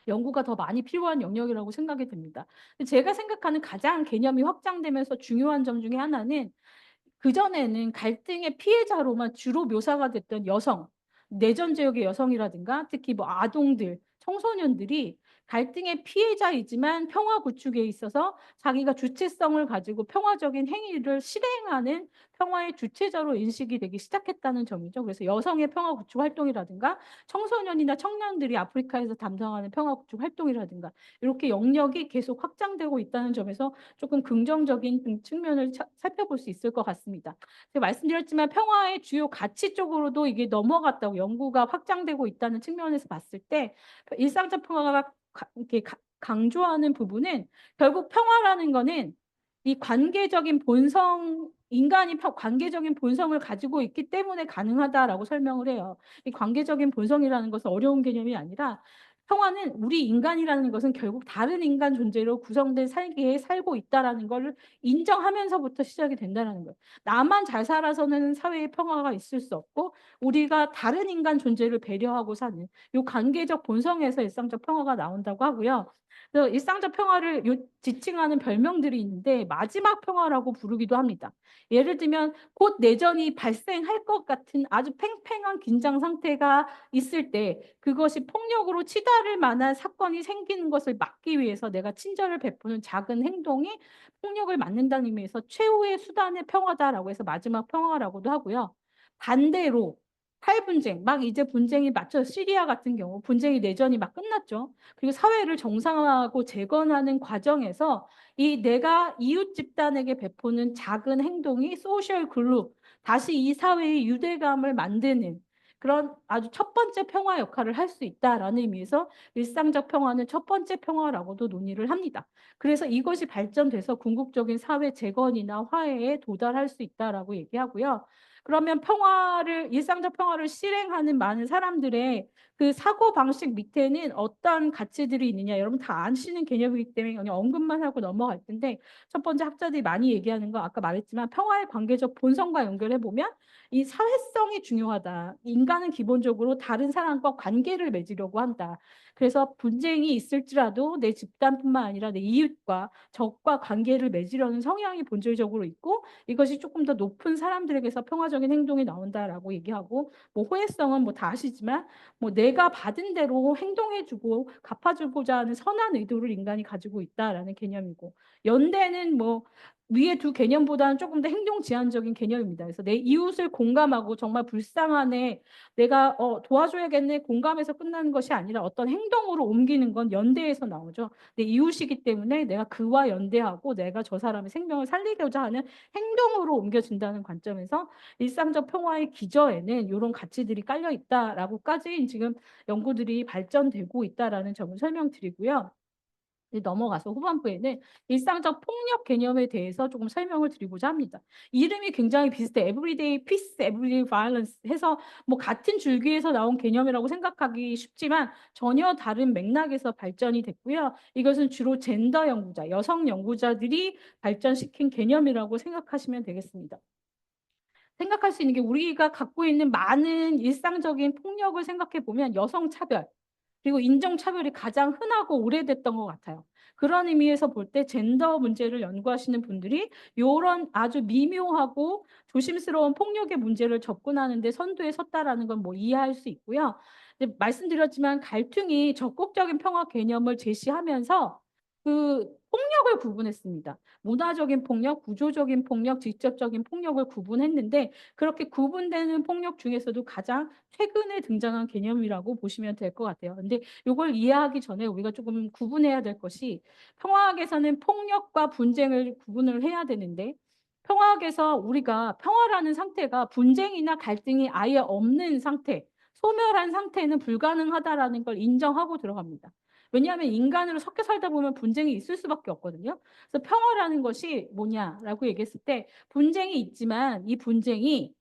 연구가 더 많이 필요한 영역이라고 생각이 됩니다. 제가 생각하는 가장 개념이 확장되면서 중요한 점 중에 하나는 그전에는 갈등의 피해자로만 주로 묘사가 됐던 여성, 내전 지역의 여성이라든가 특히 뭐 아동들, 청소년들이 갈등의 피해자이지만 평화 구축에 있어서 자기가 주체성을 가지고 평화적인 행위를 실행하는 평화의 주체자로 인식이 되기 시작했다는 점이죠. 그래서 여성의 평화 구축 활동이라든가 청소년이나 청년들이 아프리카에서 담당하는 평화 구축 활동이라든가 이렇게 영역이 계속 확장되고 있다는 점에서 조금 긍정적인 측면을 살펴볼 수 있을 것 같습니다. 제가 말씀드렸지만 평화의 주요 가치 쪽으로도 이게 넘어갔다고 연구가 확장되고 있다는 측면에서 봤을 때 일상적 평화가 이렇게 강조하는 부분은 결국 평화라는 거는 이 관계적인 본성 인간이 관계적인 본성을 가지고 있기 때문에 가능하다라고 설명을 해요. 이 관계적인 본성이라는 것은 어려운 개념이 아니라 평화는 우리 인간이라는 것은 결국 다른 인간 존재로 구성된 살기에 살고 있다라는 걸 인정하면서부터 시작이 된다는 거예요. 나만 잘 살아서는 사회에 평화가 있을 수 없고 우리가 다른 인간 존재를 배려하고 사는 이 관계적 본성에서 일상적 평화가 나온다고 하고요. 그래서 일상적 평화를 지칭하는 별명들이 있는데 마지막 평화라고 부르기도 합니다. 예를 들면 곧 내전이 발생할 것 같은 아주 팽팽한 긴장 상태가 있을 때 그것이 폭력으로 치달을 만한 사건이 생기는 것을 막기 위해서 내가 친절을 베푸는 작은 행동이 폭력을 막는다는 의미에서 최후의 수단의 평화다라고 해서 마지막 평화라고도 하고요. 반대로 탈분쟁, 막 이제 분쟁이 맞죠. 시리아 같은 경우 분쟁이 내전이 막 끝났죠. 그리고 사회를 정상화하고 재건하는 과정에서 이 내가 이웃 집단에게 베푸는 작은 행동이 소셜 글루, 다시 이 사회의 유대감을 만드는 그런 아주 첫 번째 평화 역할을 할 수 있다라는 의미에서 일상적 평화는 첫 번째 평화라고도 논의를 합니다. 그래서 이것이 발전돼서 궁극적인 사회 재건이나 화해에 도달할 수 있다라고 얘기하고요. 그러면 일상적 평화를 실행하는 많은 사람들의 그 사고방식 밑에는 어떤 가치들이 있느냐, 여러분 다 아시는 개념이기 때문에 그냥 언급만 하고 넘어갈 텐데, 첫 번째 학자들이 많이 얘기하는 거 아까 말했지만 평화의 관계적 본성과 연결해 보면 이 사회성이 중요하다. 인간은 기본적으로 다른 사람과 관계를 맺으려고 한다. 그래서 분쟁이 있을지라도 내 집단뿐만 아니라 내 이웃과 적과 관계를 맺으려는 성향이 본질적으로 있고, 이것이 조금 더 높은 사람들에게서 평화적인 행동이 나온다라고 얘기하고, 뭐 호혜성은 뭐 다 아시지만 뭐 내가 받은 대로 행동해 주고 갚아 주고자 하는 선한 의도를 인간이 가지고 있다라는 개념이고, 연대는 뭐 위에 두 개념보다는 조금 더 행동 지향적인 개념입니다. 그래서 내 이웃을 공감하고 정말 불쌍하네, 내가 도와줘야겠네, 공감해서 끝나는 것이 아니라 어떤 행동으로 옮기는 건 연대에서 나오죠. 내 이웃이기 때문에 내가 그와 연대하고 내가 저 사람의 생명을 살리고자 하는 행동으로 옮겨진다는 관점에서 일상적 평화의 기저에는 이런 가치들이 깔려 있다라고까지 지금 연구들이 발전되고 있다라는 점을 설명드리고요. 이제 넘어가서 후반부에는 일상적 폭력 개념에 대해서 조금 설명을 드리고자 합니다. 이름이 굉장히 비슷해. Everyday Peace, Everyday Violence 해서 뭐 같은 줄기에서 나온 개념이라고 생각하기 쉽지만 전혀 다른 맥락에서 발전이 됐고요. 이것은 주로 젠더 연구자, 여성 연구자들이 발전시킨 개념이라고 생각하시면 되겠습니다. 생각할 수 있는 게, 우리가 갖고 있는 많은 일상적인 폭력을 생각해 보면 여성 차별, 그리고 인종 차별이 가장 흔하고 오래됐던 것 같아요. 그런 의미에서 볼 때 젠더 문제를 연구하시는 분들이 요런 아주 미묘하고 조심스러운 폭력의 문제를 접근하는 데 선두에 섰다라는 건 뭐 이해할 수 있고요. 이제 말씀드렸지만 갈등이 적극적인 평화 개념을 제시하면서 그 폭력을 구분했습니다. 문화적인 폭력, 구조적인 폭력, 직접적인 폭력을 구분했는데, 그렇게 구분되는 폭력 중에서도 가장 최근에 등장한 개념이라고 보시면 될 것 같아요. 근데 요걸 이해하기 전에 우리가 조금 구분해야 될 것이, 평화학에서는 폭력과 분쟁을 구분을 해야 되는데, 평화학에서 우리가 평화라는 상태가 분쟁이나 갈등이 아예 없는 상태, 소멸한 상태는 불가능하다라는 걸 인정하고 들어갑니다. 왜냐하면 인간으로 섞여 살다 보면 분쟁이 있을 수밖에 없거든요. 그래서 평화라는 것이 뭐냐라고 얘기했을 때, 분쟁이 있지만 이 분쟁이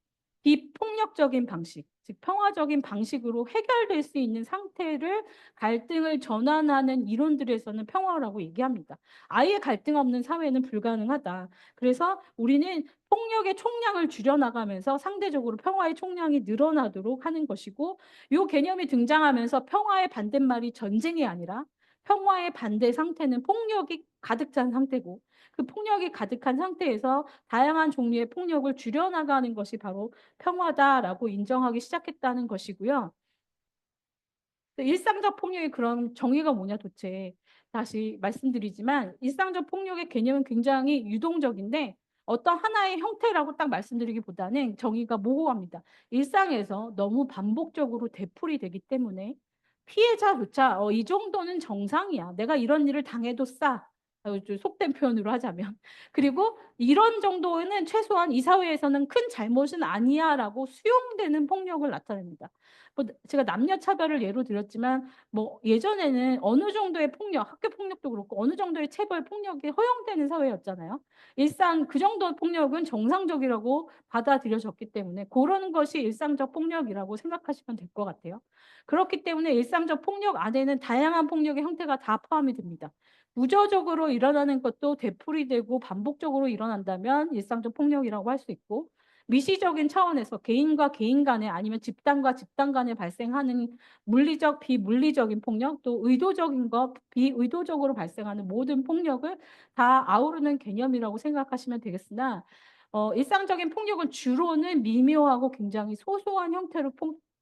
비폭력적인 방식, 즉 평화적인 방식으로 해결될 수 있는 상태를 갈등을 전환하는 이론들에서는 평화라고 얘기합니다. 아예 갈등 없는 사회는 불가능하다. 그래서 우리는 폭력의 총량을 줄여나가면서 상대적으로 평화의 총량이 늘어나도록 하는 것이고, 이 개념이 등장하면서 평화의 반대말이 전쟁이 아니라 평화의 반대 상태는 폭력이 가득 찬 상태고, 그 폭력이 가득한 상태에서 다양한 종류의 폭력을 줄여나가는 것이 바로 평화다라고 인정하기 시작했다는 것이고요. 일상적 폭력의 그런 정의가 뭐냐 도대체. 다시 말씀드리지만 일상적 폭력의 개념은 굉장히 유동적인데, 어떤 하나의 형태라고 딱 말씀드리기보다는 정의가 모호합니다. 일상에서 너무 반복적으로 되풀이 되기 때문에 피해자조차 이 정도는 정상이야, 내가 이런 일을 당해도 싸, 좀 속된 표현으로 하자면. 그리고 이런 정도는 최소한 이 사회에서는 큰 잘못은 아니야라고 수용되는 폭력을 나타냅니다. 뭐 제가 남녀 차별을 예로 들었지만, 뭐 예전에는 어느 정도의 폭력, 학교 폭력도 그렇고 어느 정도의 체벌 폭력이 허용되는 사회였잖아요. 일상 그 정도의 폭력은 정상적이라고 받아들여졌기 때문에 그런 것이 일상적 폭력이라고 생각하시면 될 것 같아요. 그렇기 때문에 일상적 폭력 안에는 다양한 폭력의 형태가 다 포함이 됩니다. 구조적으로 일어나는 것도 되풀이되고 반복적으로 일어난다면 일상적 폭력이라고 할 수 있고, 미시적인 차원에서 개인과 개인 간에 아니면 집단과 집단 간에 발생하는 물리적, 비물리적인 폭력, 또 의도적인 것, 비의도적으로 발생하는 모든 폭력을 다 아우르는 개념이라고 생각하시면 되겠으나, 일상적인 폭력은 주로는 미묘하고 굉장히 소소한 형태로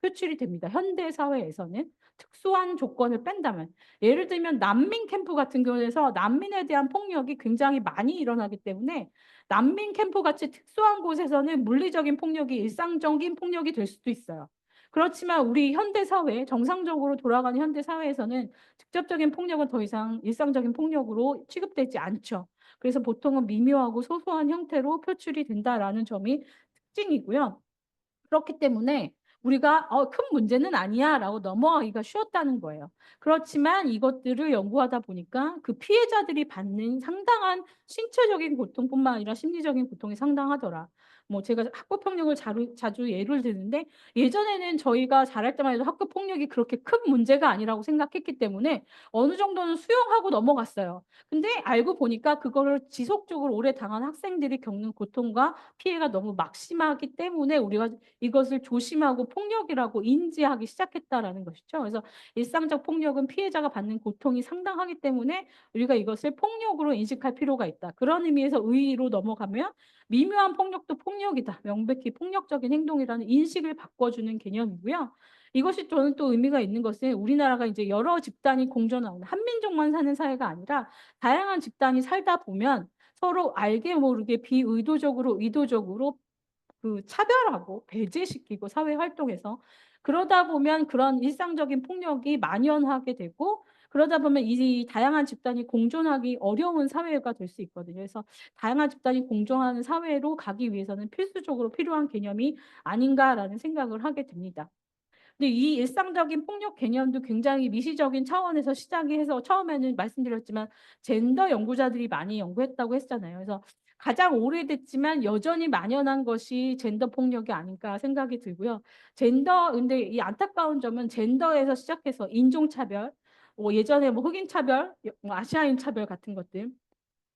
표출이 됩니다. 현대 사회에서는 특수한 조건을 뺀다면, 예를 들면 난민 캠프 같은 경우에서 난민에 대한 폭력이 굉장히 많이 일어나기 때문에 난민 캠프 같이 특수한 곳에서는 물리적인 폭력이 일상적인 폭력이 될 수도 있어요. 그렇지만 우리 현대 사회, 정상적으로 돌아가는 현대 사회에서는 직접적인 폭력은 더 이상 일상적인 폭력으로 취급되지 않죠. 그래서 보통은 미묘하고 소소한 형태로 표출이 된다라는 점이 특징이고요. 그렇기 때문에 우리가 큰 문제는 아니야라고 넘어가기가 쉬웠다는 거예요. 그렇지만 이것들을 연구하다 보니까 그 피해자들이 받는 상당한 신체적인 고통뿐만 아니라 심리적인 고통이 상당하더라. 뭐 제가 학교 폭력을 자주 예를 드는데, 예전에는 저희가 자랄 때만 해도 학교 폭력이 그렇게 큰 문제가 아니라고 생각했기 때문에 어느 정도는 수용하고 넘어갔어요. 근데 알고 보니까 그거를 지속적으로 오래 당한 학생들이 겪는 고통과 피해가 너무 막심하기 때문에 우리가 이것을 조심하고 폭력이라고 인지하기 시작했다라는 것이죠. 그래서 일상적 폭력은 피해자가 받는 고통이 상당하기 때문에 우리가 이것을 폭력으로 인식할 필요가 있다. 그런 의미에서 의의로 넘어가면 미묘한 폭력도 폭력이다. 명백히 폭력적인 행동이라는 인식을 바꿔주는 개념이고요. 이것이 저는 또 의미가 있는 것은 우리나라가 이제 여러 집단이 공존하는 한민족만 사는 사회가 아니라 다양한 집단이 살다 보면 서로 알게 모르게 비의도적으로 의도적으로 그 차별하고 배제시키고 사회 활동에서 그러다 보면 그런 일상적인 폭력이 만연하게 되고, 그러다 보면 이 다양한 집단이 공존하기 어려운 사회가 될 수 있거든요. 그래서 다양한 집단이 공존하는 사회로 가기 위해서는 필수적으로 필요한 개념이 아닌가라는 생각을 하게 됩니다. 근데 이 일상적인 폭력 개념도 굉장히 미시적인 차원에서 시작이 해서 처음에는 말씀드렸지만 젠더 연구자들이 많이 연구했다고 했잖아요. 그래서 가장 오래됐지만 여전히 만연한 것이 젠더 폭력이 아닐까 생각이 들고요. 근데 이 안타까운 점은 젠더에서 시작해서 인종차별, 뭐 예전에 뭐 흑인 차별, 뭐 아시아인 차별 같은 것들,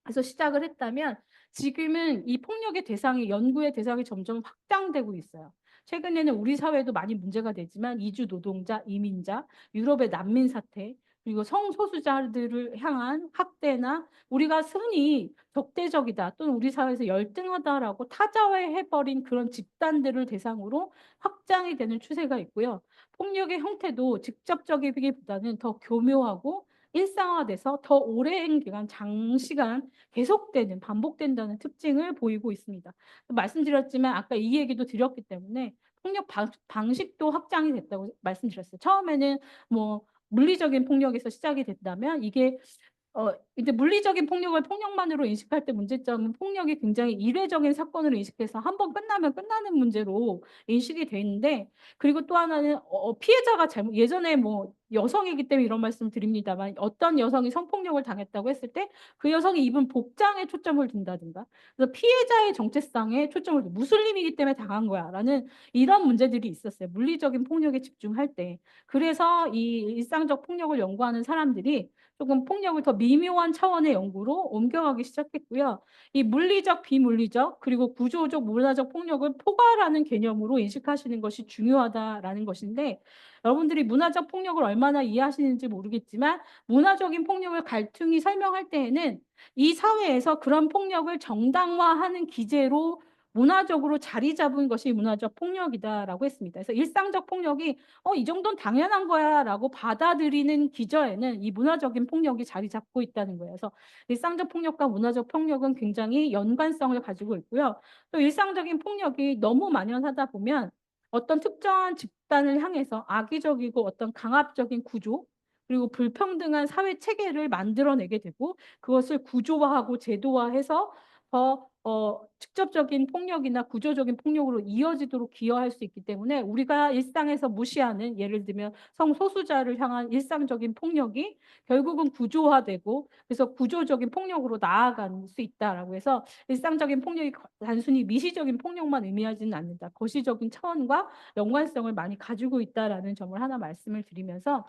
그래서 시작을 했다면 지금은 이 폭력의 대상이 연구의 대상이 점점 확장되고 있어요. 최근에는 우리 사회도 많이 문제가 되지만 이주 노동자, 이민자, 유럽의 난민 사태, 그리고 성소수자들을 향한 학대나 우리가 흔히 적대적이다 또는 우리 사회에서 열등하다라고 타자화해버린 그런 집단들을 대상으로 확장이 되는 추세가 있고요. 폭력의 형태도 직접적이기보다는 더 교묘하고 일상화돼서 더 오랜 기간, 장시간 계속되는 반복된다는 특징을 보이고 있습니다. 말씀드렸지만 아까 이 얘기도 드렸기 때문에 폭력 방식도 확장이 됐다고 말씀드렸어요. 처음에는 뭐 물리적인 폭력에서 시작이 된다면 이게 이제 물리적인 폭력을 폭력만으로 인식할 때 문제점은 폭력이 굉장히 일회적인 사건으로 인식해서 한 번 끝나면 끝나는 문제로 인식이 돼 있는데, 그리고 또 하나는 피해자가 예전에 뭐 여성이기 때문에 이런 말씀 드립니다만 어떤 여성이 성폭력을 당했다고 했을 때 그 여성이 입은 복장에 초점을 둔다든가, 그래서 피해자의 정체성에 초점을 무슬림이기 때문에 당한 거야라는 이런 문제들이 있었어요. 물리적인 폭력에 집중할 때. 그래서 이 일상적 폭력을 연구하는 사람들이 조금 폭력을 더 미묘한 차원의 연구로 옮겨가기 시작했고요. 이 물리적, 비물리적, 그리고 구조적, 문화적 폭력을 포괄하는 개념으로 인식하시는 것이 중요하다라는 것인데, 여러분들이 문화적 폭력을 얼마나 이해하시는지 모르겠지만 문화적인 폭력을 갈등히 설명할 때에는 이 사회에서 그런 폭력을 정당화하는 기제로 문화적으로 자리 잡은 것이 문화적 폭력이다라고 했습니다. 그래서 일상적 폭력이 이 정도는 당연한 거야라고 받아들이는 기저에는 이 문화적인 폭력이 자리 잡고 있다는 거예요. 그래서 일상적 폭력과 문화적 폭력은 굉장히 연관성을 가지고 있고요. 또 일상적인 폭력이 너무 만연하다 보면 어떤 특정한 집단을 향해서 악의적이고 어떤 강압적인 구조, 그리고 불평등한 사회 체계를 만들어내게 되고 그것을 구조화하고 제도화해서 더 직접적인 폭력이나 구조적인 폭력으로 이어지도록 기여할 수 있기 때문에 우리가 일상에서 무시하는, 예를 들면 성소수자를 향한 일상적인 폭력이 결국은 구조화되고 그래서 구조적인 폭력으로 나아갈 수 있다라고 해서 일상적인 폭력이 단순히 미시적인 폭력만 의미하지는 않는다. 거시적인 차원과 연관성을 많이 가지고 있다라는 점을 하나 말씀을 드리면서,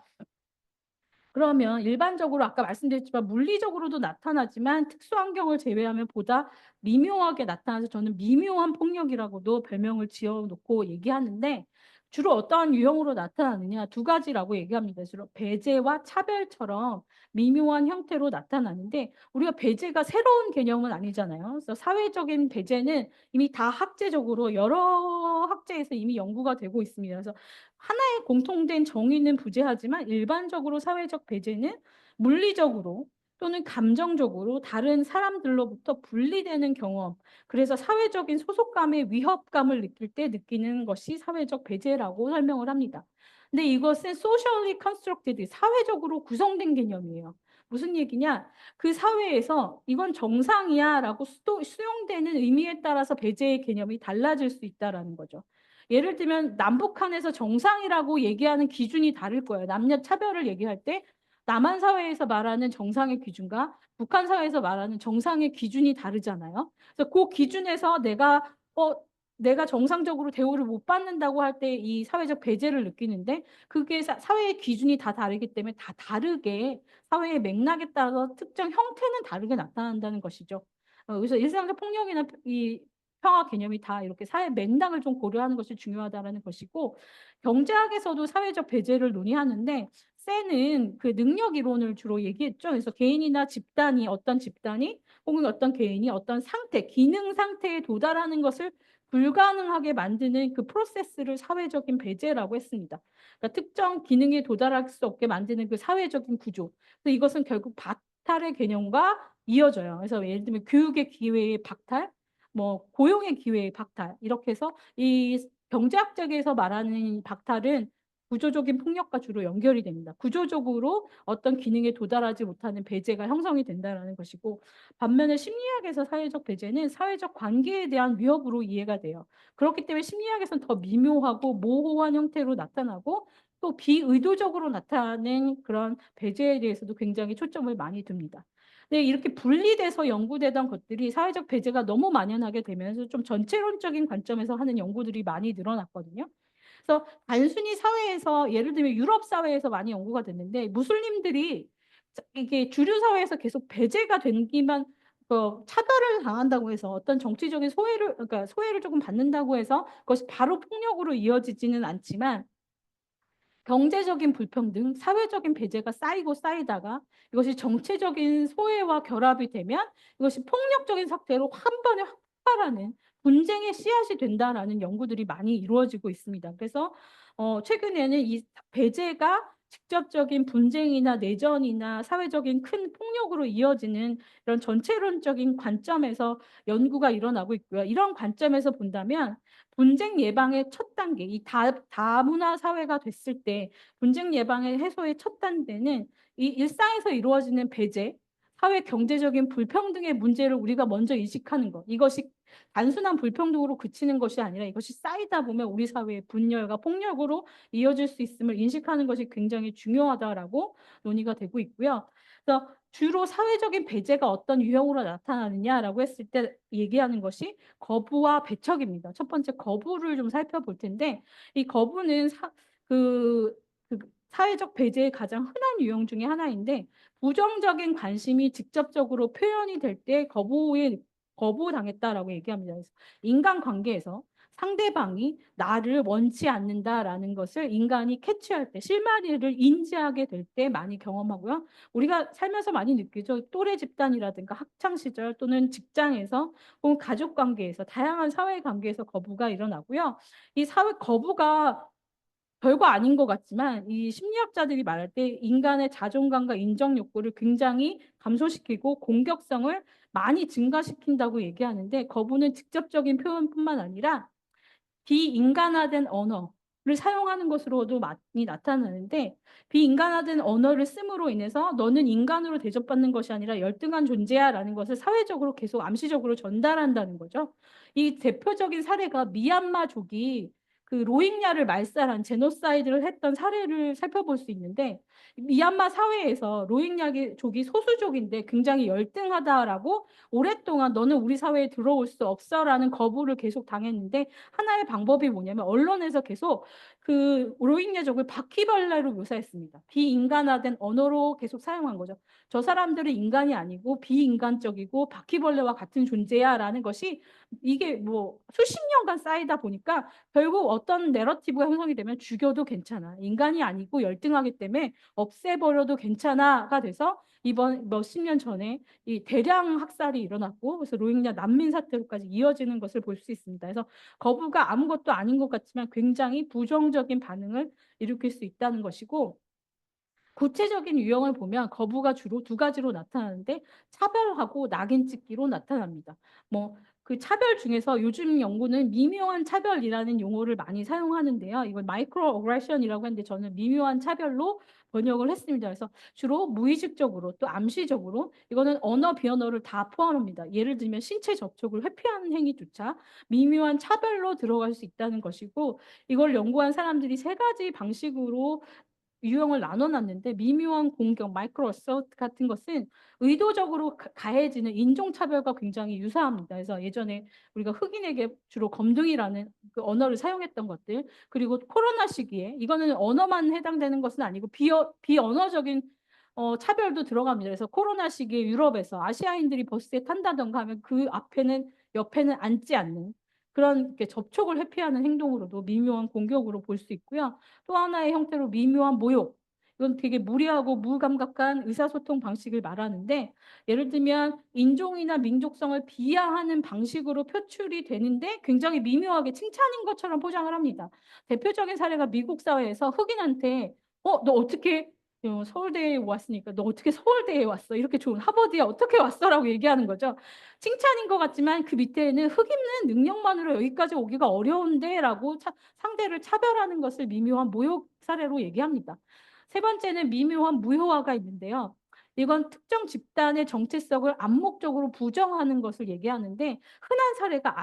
그러면 일반적으로 아까 말씀드렸지만 물리적으로도 나타나지만 특수환경을 제외하면 보다 미묘하게 나타나서 저는 미묘한 폭력이라고도 별명을 지어놓고 얘기하는데, 주로 어떠한 유형으로 나타나느냐 두 가지라고 얘기합니다. 주로 배제와 차별처럼 미묘한 형태로 나타나는데, 우리가 배제가 새로운 개념은 아니잖아요. 그래서 사회적인 배제는 이미 다 학제적으로 여러 학제에서 이미 연구가 되고 있습니다. 그래서 하나의 공통된 정의는 부재하지만 일반적으로 사회적 배제는 물리적으로 또는 감정적으로 다른 사람들로부터 분리되는 경험, 그래서 사회적인 소속감의 위협감을 느낄 때 느끼는 것이 사회적 배제라고 설명을 합니다. 근데 이것은 socially constructed, 사회적으로 구성된 개념이에요. 무슨 얘기냐? 그 사회에서 이건 정상이야 라고 수용되는 의미에 따라서 배제의 개념이 달라질 수 있다는 거죠. 예를 들면 남북한에서 정상이라고 얘기하는 기준이 다를 거예요. 남녀 차별을 얘기할 때 남한 사회에서 말하는 정상의 기준과 북한 사회에서 말하는 정상의 기준이 다르잖아요. 그래서 그 기준에서 내가 정상적으로 대우를 못 받는다고 할 때 이 사회적 배제를 느끼는데 그게 사회의 기준이 다 다르기 때문에 다 다르게 사회의 맥락에 따라서 특정 형태는 다르게 나타난다는 것이죠. 그래서 일상적 폭력이나 이 평화 개념이 다 이렇게 사회 맥락을 좀 고려하는 것이 중요하다라는 것이고 경제학에서도 사회적 배제를 논의하는데 세는 그 능력 이론을 주로 얘기했죠. 그래서 개인이나 집단이 어떤 집단이 혹은 어떤 개인이 어떤 상태, 기능 상태에 도달하는 것을 불가능하게 만드는 그 프로세스를 사회적인 배제라고 했습니다. 그러니까 특정 기능에 도달할 수 없게 만드는 그 사회적인 구조. 그래서 이것은 결국 박탈의 개념과 이어져요. 그래서 예를 들면 교육의 기회의 박탈, 뭐 고용의 기회의 박탈 이렇게 해서 이 경제학적에서 말하는 박탈은 구조적인 폭력과 주로 연결이 됩니다. 구조적으로 어떤 기능에 도달하지 못하는 배제가 형성이 된다는 것이고 반면에 심리학에서 사회적 배제는 사회적 관계에 대한 위협으로 이해가 돼요. 그렇기 때문에 심리학에서는 더 미묘하고 모호한 형태로 나타나고 또 비의도적으로 나타나는 그런 배제에 대해서도 굉장히 초점을 많이 둡니다. 네, 이렇게 분리돼서 연구되던 것들이 사회적 배제가 너무 만연하게 되면서 좀 전체론적인 관점에서 하는 연구들이 많이 늘어났거든요. 그래서 단순히 사회에서 예를 들면 유럽 사회에서 많이 연구가 됐는데 무슬림들이 이게 주류 사회에서 계속 배제가 되기만 차별을 당한다고 해서 어떤 정치적인 소외를 그러니까 소외를 조금 받는다고 해서 그것이 바로 폭력으로 이어지지는 않지만 경제적인 불평등, 사회적인 배제가 쌓이고 쌓이다가 이것이 정체적인 소외와 결합이 되면 이것이 폭력적인 사태로 한 번에 확발하는 분쟁의 씨앗이 된다라는 연구들이 많이 이루어지고 있습니다. 그래서 최근에는 이 배제가 직접적인 분쟁이나 내전이나 사회적인 큰 폭력으로 이어지는 이런 전체론적인 관점에서 연구가 일어나고 있고요. 이런 관점에서 본다면 분쟁 예방의 첫 단계, 이 다문화 사회가 됐을 때 분쟁 예방의 해소의 첫 단계는 이 일상에서 이루어지는 배제, 사회 경제적인 불평등의 문제를 우리가 먼저 인식하는 것. 이것이 단순한 불평등으로 그치는 것이 아니라 이것이 쌓이다 보면 우리 사회의 분열과 폭력으로 이어질 수 있음을 인식하는 것이 굉장히 중요하다라고 논의가 되고 있고요. 그래서 주로 사회적인 배제가 어떤 유형으로 나타나느냐라고 했을 때 얘기하는 것이 거부와 배척입니다. 첫 번째 거부를 좀 살펴볼 텐데 이 거부는 그, 그 사회적 배제의 가장 흔한 유형 중에 하나인데 부정적인 관심이 직접적으로 표현이 될 때 거부당했다라고 얘기합니다. 그래서 인간관계에서 상대방이 나를 원치 않는다라는 것을 인간이 캐치할 때, 실마리를 인지하게 될 때 많이 경험하고요. 우리가 살면서 많이 느끼죠. 또래 집단이라든가 학창 시절 또는 직장에서 혹은 가족 관계에서 다양한 사회 관계에서 거부가 일어나고요. 이 사회 거부가 별거 아닌 것 같지만 이 심리학자들이 말할 때 인간의 자존감과 인정 욕구를 굉장히 감소시키고 공격성을 많이 증가시킨다고 얘기하는데 거부는 직접적인 표현뿐만 아니라 비인간화된 언어를 사용하는 것으로도 많이 나타나는데 비인간화된 언어를 씀으로 인해서 너는 인간으로 대접받는 것이 아니라 열등한 존재야라는 것을 사회적으로 계속 암시적으로 전달한다는 거죠. 이 대표적인 사례가 미얀마족이 그 로힝야를 말살한 제노사이드를 했던 사례를 살펴볼 수 있는데 미얀마 사회에서 로힝야족이 소수족인데 굉장히 열등하다라고 오랫동안 너는 우리 사회에 들어올 수 없어라는 거부를 계속 당했는데 하나의 방법이 뭐냐면 언론에서 계속 그 로힝야족을 바퀴벌레로 묘사했습니다. 비인간화된 언어로 계속 사용한 거죠. 저 사람들은 인간이 아니고 비인간적이고 바퀴벌레와 같은 존재야라는 것이 이게 뭐 수십 년간 쌓이다 보니까 결국 어떤 내러티브가 형성이 되면 죽여도 괜찮아. 인간이 아니고 열등하기 때문에 없애버려도 괜찮아가 돼서 이번 몇십 년 전에 이 대량 학살이 일어났고 그래서 로힝야 난민 사태로까지 이어지는 것을 볼 수 있습니다. 그래서 거부가 아무것도 아닌 것 같지만 굉장히 부정적인 반응을 일으킬 수 있다는 것이고 구체적인 유형을 보면 거부가 주로 두 가지로 나타나는데 차별하고 낙인 찍기로 나타납니다. 뭐 그 차별 중에서 요즘 연구는 미묘한 차별이라는 용어를 많이 사용하는데요. 이걸 마이크로 어그레션이라고 하는데 저는 미묘한 차별로 번역을 했습니다. 그래서 주로 무의식적으로 또 암시적으로 이거는 언어 비언어를 다 포함합니다. 예를 들면 신체 접촉을 회피하는 행위조차 미묘한 차별로 들어갈 수 있다는 것이고, 이걸 연구한 사람들이 세 가지 방식으로 유형을 나눠 놨는데, 미묘한 공격 마이크로 어서트 같은 것은 의도적으로 가해지는 인종차별과 굉장히 유사합니다. 그래서 예전에 우리가 흑인에게 주로 검둥이라는 그 언어를 사용했던 것들, 그리고 코로나 시기에 이거는 언어만 해당되는 것은 아니고 비언어적인 차별도 들어갑니다. 그래서 코로나 시기에 유럽에서 아시아인들이 버스에 탄다든가 하면 그 앞에는 옆에는 앉지 않는 그런 이렇게 접촉을 회피하는 행동으로도 미묘한 공격으로 볼 수 있고요. 또 하나의 형태로 미묘한 모욕. 이건 되게 무리하고 무감각한 의사소통 방식을 말하는데, 예를 들면 인종이나 민족성을 비하하는 방식으로 표출이 되는데 굉장히 미묘하게 칭찬인 것처럼 포장을 합니다. 대표적인 사례가 미국 사회에서 흑인한테 너 어떻게 서울대에 왔으니까 너 어떻게 서울대에 왔어? 이렇게 좋은 하버드에 어떻게 왔어?라고 얘기하는 거죠. 칭찬인 것 같지만 그 밑에는 흑인은 능력만으로 여기까지 오기가 어려운데라고 상대를 차별하는 것을 미묘한 모욕 사례로 얘기합니다. 세 번째는 미묘한 무효화가 있는데요. 이건 특정 집단의 정체성을 암묵적으로 부정하는 것을 얘기하는데, 흔한 사례가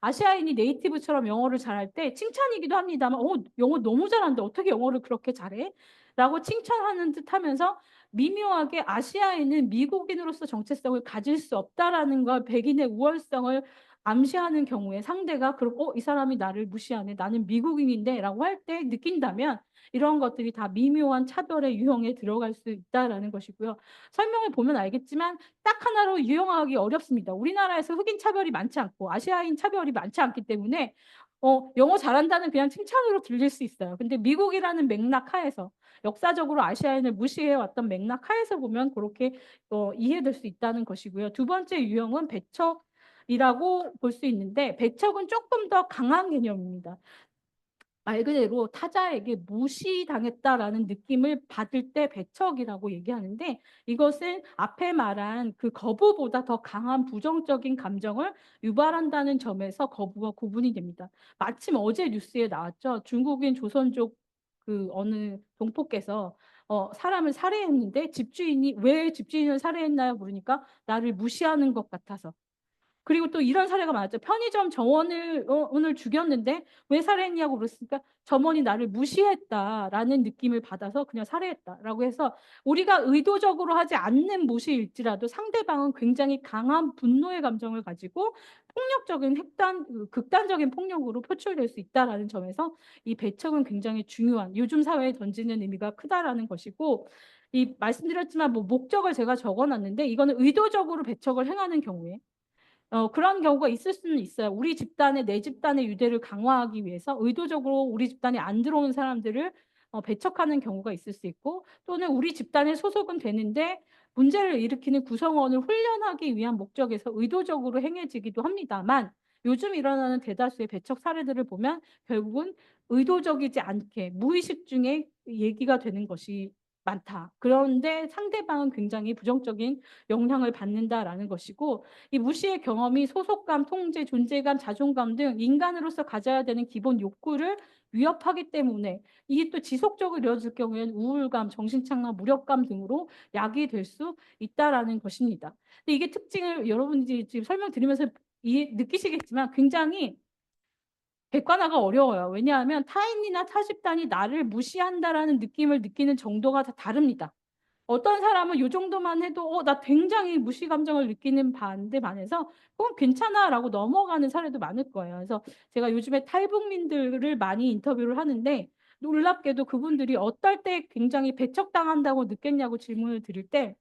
아시아인이 네이티브처럼 영어를 잘할 때 칭찬이기도 합니다만 영어 너무 잘하는데 어떻게 영어를 그렇게 잘해? 라고 칭찬하는 듯 하면서 미묘하게 아시아인은 미국인으로서 정체성을 가질 수 없다라는 걸, 백인의 우월성을 암시하는 경우에 상대가 그럼 이 사람이 나를 무시하네. 나는 미국인인데 라고 할 때 느낀다면 이런 것들이 다 미묘한 차별의 유형에 들어갈 수 있다라는 것이고요. 설명을 보면 알겠지만 딱 하나로 유형하기 어렵습니다. 우리나라에서 흑인 차별이 많지 않고 아시아인 차별이 많지 않기 때문에 영어 잘한다는 그냥 칭찬으로 들릴 수 있어요. 근데 미국이라는 맥락 하에서 역사적으로 아시아인을 무시해 왔던 맥락 하에서 보면 그렇게 이해될 수 있다는 것이고요. 두 번째 유형은 배척이라고 볼 수 있는데, 배척은 조금 더 강한 개념입니다. 말 그대로 타자에게 무시당했다라는 느낌을 받을 때 배척이라고 얘기하는데, 이것은 앞에 말한 그 거부보다 더 강한 부정적인 감정을 유발한다는 점에서 거부와 구분이 됩니다. 마침 어제 뉴스에 나왔죠. 중국인 조선족 그 어느 동포께서 사람을 살해했는데, 집주인이 왜 집주인을 살해했나요? 물으니까 나를 무시하는 것 같아서. 그리고 또 이런 사례가 많았죠. 편의점 점원을 오늘 죽였는데 왜 살해했냐고 물었으니까 점원이 나를 무시했다라는 느낌을 받아서 그냥 살해했다라고 해서, 우리가 의도적으로 하지 않는 무시일지라도 상대방은 굉장히 강한 분노의 감정을 가지고 폭력적인 극단적인 폭력으로 표출될 수 있다라는 점에서 이 배척은 굉장히 중요한, 요즘 사회에 던지는 의미가 크다라는 것이고, 이 말씀드렸지만 뭐 목적을 제가 적어놨는데, 이거는 의도적으로 배척을 행하는 경우에 그런 경우가 있을 수는 있어요. 우리 집단의 내 집단의 유대를 강화하기 위해서 의도적으로 우리 집단에 안 들어오는 사람들을 배척하는 경우가 있을 수 있고, 또는 우리 집단에 소속은 되는데 문제를 일으키는 구성원을 훈련하기 위한 목적에서 의도적으로 행해지기도 합니다만, 요즘 일어나는 대다수의 배척 사례들을 보면 결국은 의도적이지 않게 무의식 중에 얘기가 되는 것이 많다. 그런데 상대방은 굉장히 부정적인 영향을 받는다라는 것이고, 이 무시의 경험이 소속감, 통제, 존재감, 자존감 등 인간으로서 가져야 되는 기본 욕구를 위협하기 때문에 이게 또 지속적으로 이어질 경우에는 우울감, 정신착락, 무력감 등으로 야기될 수 있다라는 것입니다. 근데 이게 특징을 여러분들이 지금 설명드리면서 느끼시겠지만 굉장히 객관화가 어려워요. 왜냐하면 타인이나 타집단이 나를 무시한다라는 느낌을 느끼는 정도가 다 다릅니다. 어떤 사람은 요 정도만 해도 나 굉장히 무시 감정을 느끼는 반대 반해서 그건 괜찮아라고 넘어가는 사례도 많을 거예요. 그래서 제가 요즘에 탈북민들을 많이 인터뷰를 하는데, 놀랍게도 그분들이 어떨 때 굉장히 배척당한다고 느꼈냐고 질문을 드릴 때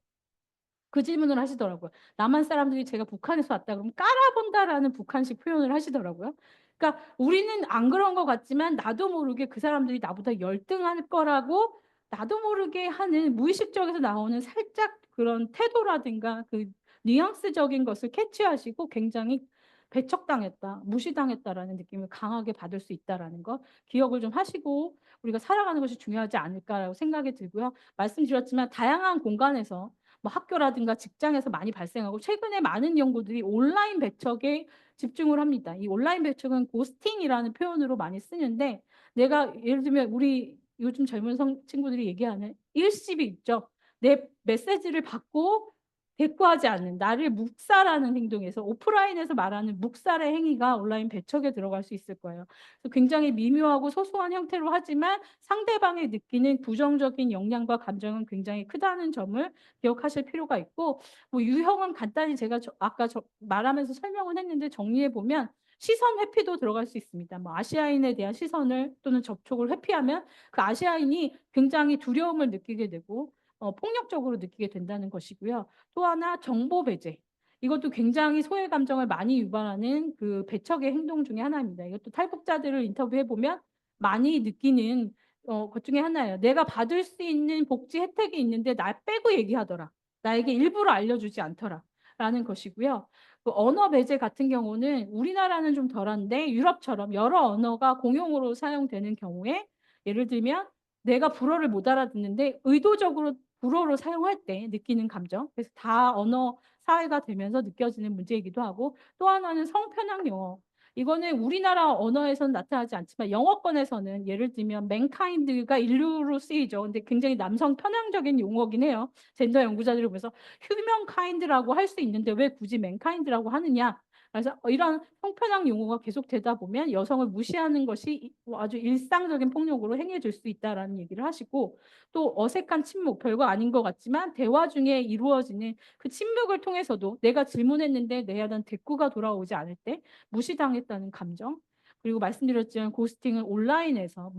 그 질문을 하시더라고요. 남한 사람들이 제가 북한에서 왔다 그러면 깔아본다라는 북한식 표현을 하시더라고요. 그러니까 우리는 안 그런 것 같지만 나도 모르게 그 사람들이 나보다 열등할 거라고 나도 모르게 하는 무의식적에서 나오는 살짝 그런 태도라든가 그 뉘앙스적인 것을 캐치하시고 굉장히 배척당했다, 무시당했다라는 느낌을 강하게 받을 수 있다라는 거 기억을 좀 하시고 우리가 살아가는 것이 중요하지 않을까라고 생각이 들고요. 말씀드렸지만 다양한 공간에서 뭐 학교라든가 직장에서 많이 발생하고, 최근에 많은 연구들이 온라인 배척에 집중을 합니다. 이 온라인 배척은 고스팅이라는 표현으로 많이 쓰는데, 내가 예를 들면 우리 요즘 젊은 친구들이 얘기하는 일십이 있죠. 내 메시지를 받고 대꾸하지 않는 나를 묵살하는 행동에서 오프라인에서 말하는 묵살의 행위가 온라인 배척에 들어갈 수 있을 거예요. 그래서 굉장히 미묘하고 소소한 형태로 하지만 상대방이 느끼는 부정적인 영향과 감정은 굉장히 크다는 점을 기억하실 필요가 있고, 뭐 유형은 간단히 제가 아까 말하면서 설명을 했는데 정리해 보면 시선 회피도 들어갈 수 있습니다. 뭐 아시아인에 대한 시선을 또는 접촉을 회피하면 그 아시아인이 굉장히 두려움을 느끼게 되고 폭력적으로 느끼게 된다는 것이고요. 또 하나 정보 배제. 이것도 굉장히 소외 감정을 많이 유발하는 그 배척의 행동 중에 하나입니다. 이것도 탈북자들을 인터뷰해 보면 많이 느끼는 것 중에 하나예요. 내가 받을 수 있는 복지 혜택이 있는데 날 빼고 얘기하더라. 나에게 일부러 알려주지 않더라. 라는 것이고요. 그 언어 배제 같은 경우는 우리나라는 좀 덜한데 유럽처럼 여러 언어가 공용으로 사용되는 경우에 예를 들면 내가 불어를 못 알아듣는데 의도적으로 불어로 사용할 때 느끼는 감정. 그래서 다 언어 사회가 되면서 느껴지는 문제이기도 하고, 또 하나는 성편향 용어. 이거는 우리나라 언어에서는 나타나지 않지만 영어권에서는 예를 들면 맨카인드가 인류로 쓰이죠. 근데 굉장히 남성 편향적인 용어긴 해요. 젠더 연구자들이 보면서 휴먼카인드라고 할 수 있는데 왜 굳이 맨카인드라고 하느냐. 그래서 이런 성편향 용어가 계속되다 보면 여성을 무시하는 것이 아주 일상적인 폭력으로 행해질 수 있다라는 얘기를 하시고, 또 어색한 침묵, 별거 아닌 것 같지만 대화 중에 이루어지는 그 침묵을 통해서도 내가 질문했는데 내야 한 대꾸가 돌아오지 않을 때 무시당했다는 감정, 그리고 말씀드렸지만 고스팅은 온라인에서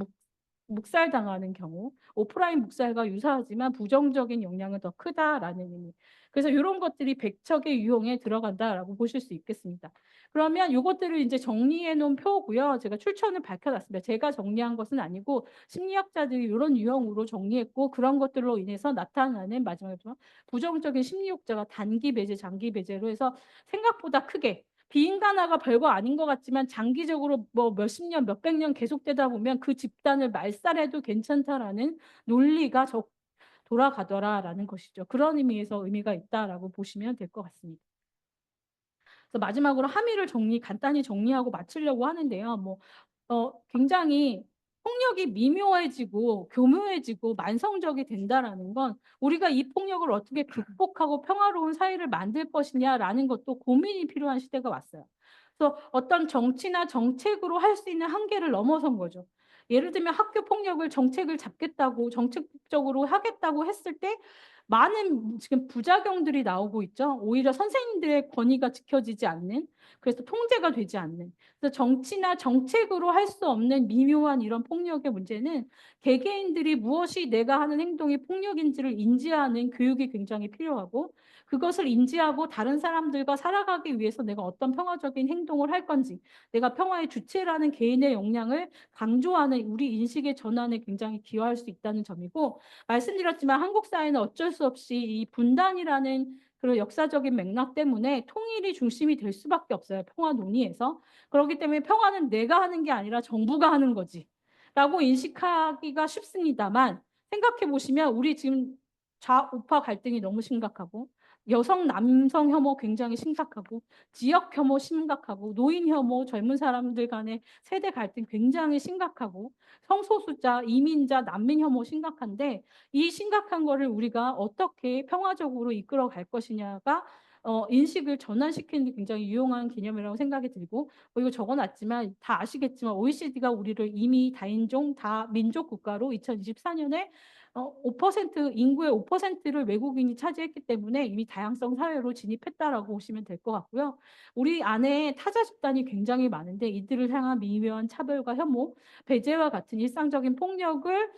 묵살당하는 경우, 오프라인 묵살과 유사하지만 부정적인 영향은 더 크다라는 의미. 그래서 이런 것들이 백척의 유형에 들어간다라고 보실 수 있겠습니다. 그러면 이것들을 이제 정리해 놓은 표고요. 제가 출처는 밝혀놨습니다. 제가 정리한 것은 아니고 심리학자들이 이런 유형으로 정리했고, 그런 것들로 인해서 나타나는 마지막에 부정적인 심리 효과가 단기 배제, 장기 배제로 해서 생각보다 크게 비인간화가 별거 아닌 것 같지만 장기적으로 뭐 몇십 년, 몇백 년 계속되다 보면 그 집단을 말살해도 괜찮다라는 논리가 돌아가더라라는 것이죠. 그런 의미에서 의미가 있다라고 보시면 될 것 같습니다. 그래서 마지막으로 함의를 간단히 정리하고 마치려고 하는데요. 굉장히 폭력이 미묘해지고 교묘해지고 만성적이 된다라는 건 우리가 이 폭력을 어떻게 극복하고 평화로운 사회를 만들 것이냐라는 것도 고민이 필요한 시대가 왔어요. 그래서 어떤 정치나 정책으로 할 수 있는 한계를 넘어선 거죠. 예를 들면 학교 폭력을 정책을 잡겠다고 정책적으로 하겠다고 했을 때 많은 지금 부작용들이 나오고 있죠. 오히려 선생님들의 권위가 지켜지지 않는, 그래서 통제가 되지 않는. 그래서 정치나 정책으로 할 수 없는 미묘한 이런 폭력의 문제는 개개인들이 무엇이 내가 하는 행동이 폭력인지를 인지하는 교육이 굉장히 필요하고, 그것을 인지하고 다른 사람들과 살아가기 위해서 내가 어떤 평화적인 행동을 할 건지, 내가 평화의 주체라는 개인의 역량을 강조하는 우리 인식의 전환에 굉장히 기여할 수 있다는 점이고, 말씀드렸지만 한국 사회는 어쩔 수 없이 이 분단이라는 그런 역사적인 맥락 때문에 통일이 중심이 될 수밖에 없어요. 평화 논의에서. 그렇기 때문에 평화는 내가 하는 게 아니라 정부가 하는 거지 라고 인식하기가 쉽습니다만, 생각해 보시면 우리 지금 좌우파 갈등이 너무 심각하고, 여성 남성 혐오 굉장히 심각하고, 지역 혐오 심각하고, 노인 혐오, 젊은 사람들 간의 세대 갈등 굉장히 심각하고, 성소수자, 이민자, 난민 혐오 심각한데, 이 심각한 거를 우리가 어떻게 평화적으로 이끌어 갈 것이냐가 인식을 전환시키는 게 굉장히 유용한 개념이라고 생각이 들고, 이거 적어놨지만 다 아시겠지만 OECD가 우리를 이미 다인종 다민족 국가로 2024년에 5% 인구의 5%를 외국인이 차지했기 때문에 이미 다양성 사회로 진입했다라고 보시면 될 것 같고요. 우리 안에 타자 집단이 굉장히 많은데 이들을 향한 미묘한 차별과 혐오, 배제와 같은 일상적인 폭력을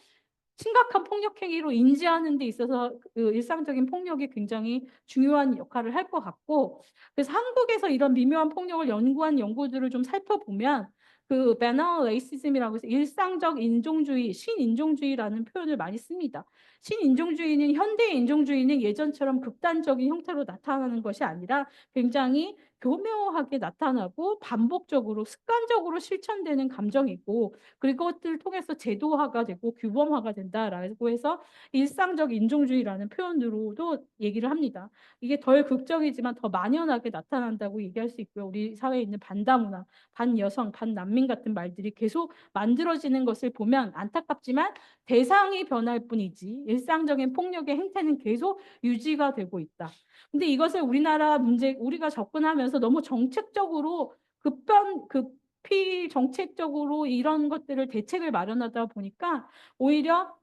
심각한 폭력 행위로 인지하는 데 있어서 그 일상적인 폭력이 굉장히 중요한 역할을 할 것 같고, 그래서 한국에서 이런 미묘한 폭력을 연구한 연구들을 좀 살펴보면 그 배너 레이시즘이라고 해서 일상적 인종주의, 신인종주의라는 표현을 많이 씁니다. 신인종주의는 현대 인종주의는 예전처럼 극단적인 형태로 나타나는 것이 아니라 굉장히 교묘하게 나타나고 반복적으로 습관적으로 실천되는 감정이고 그것들을 통해서 제도화가 되고 규범화가 된다라고 해서 일상적 인종주의라는 표현으로도 얘기를 합니다. 이게 덜 극적이지만 더 만연하게 나타난다고 얘기할 수 있고요. 우리 사회에 있는 반다문화, 반여성, 반난민 같은 말들이 계속 만들어지는 것을 보면 안타깝지만 대상이 변할 뿐이지 일상적인 폭력의 행태는 계속 유지가 되고 있다. 근데 이것을 우리나라 문제 우리가 접근하면서 너무 정책적으로 급히 정책적으로 이런 것들을 대책을 마련하다 보니까 오히려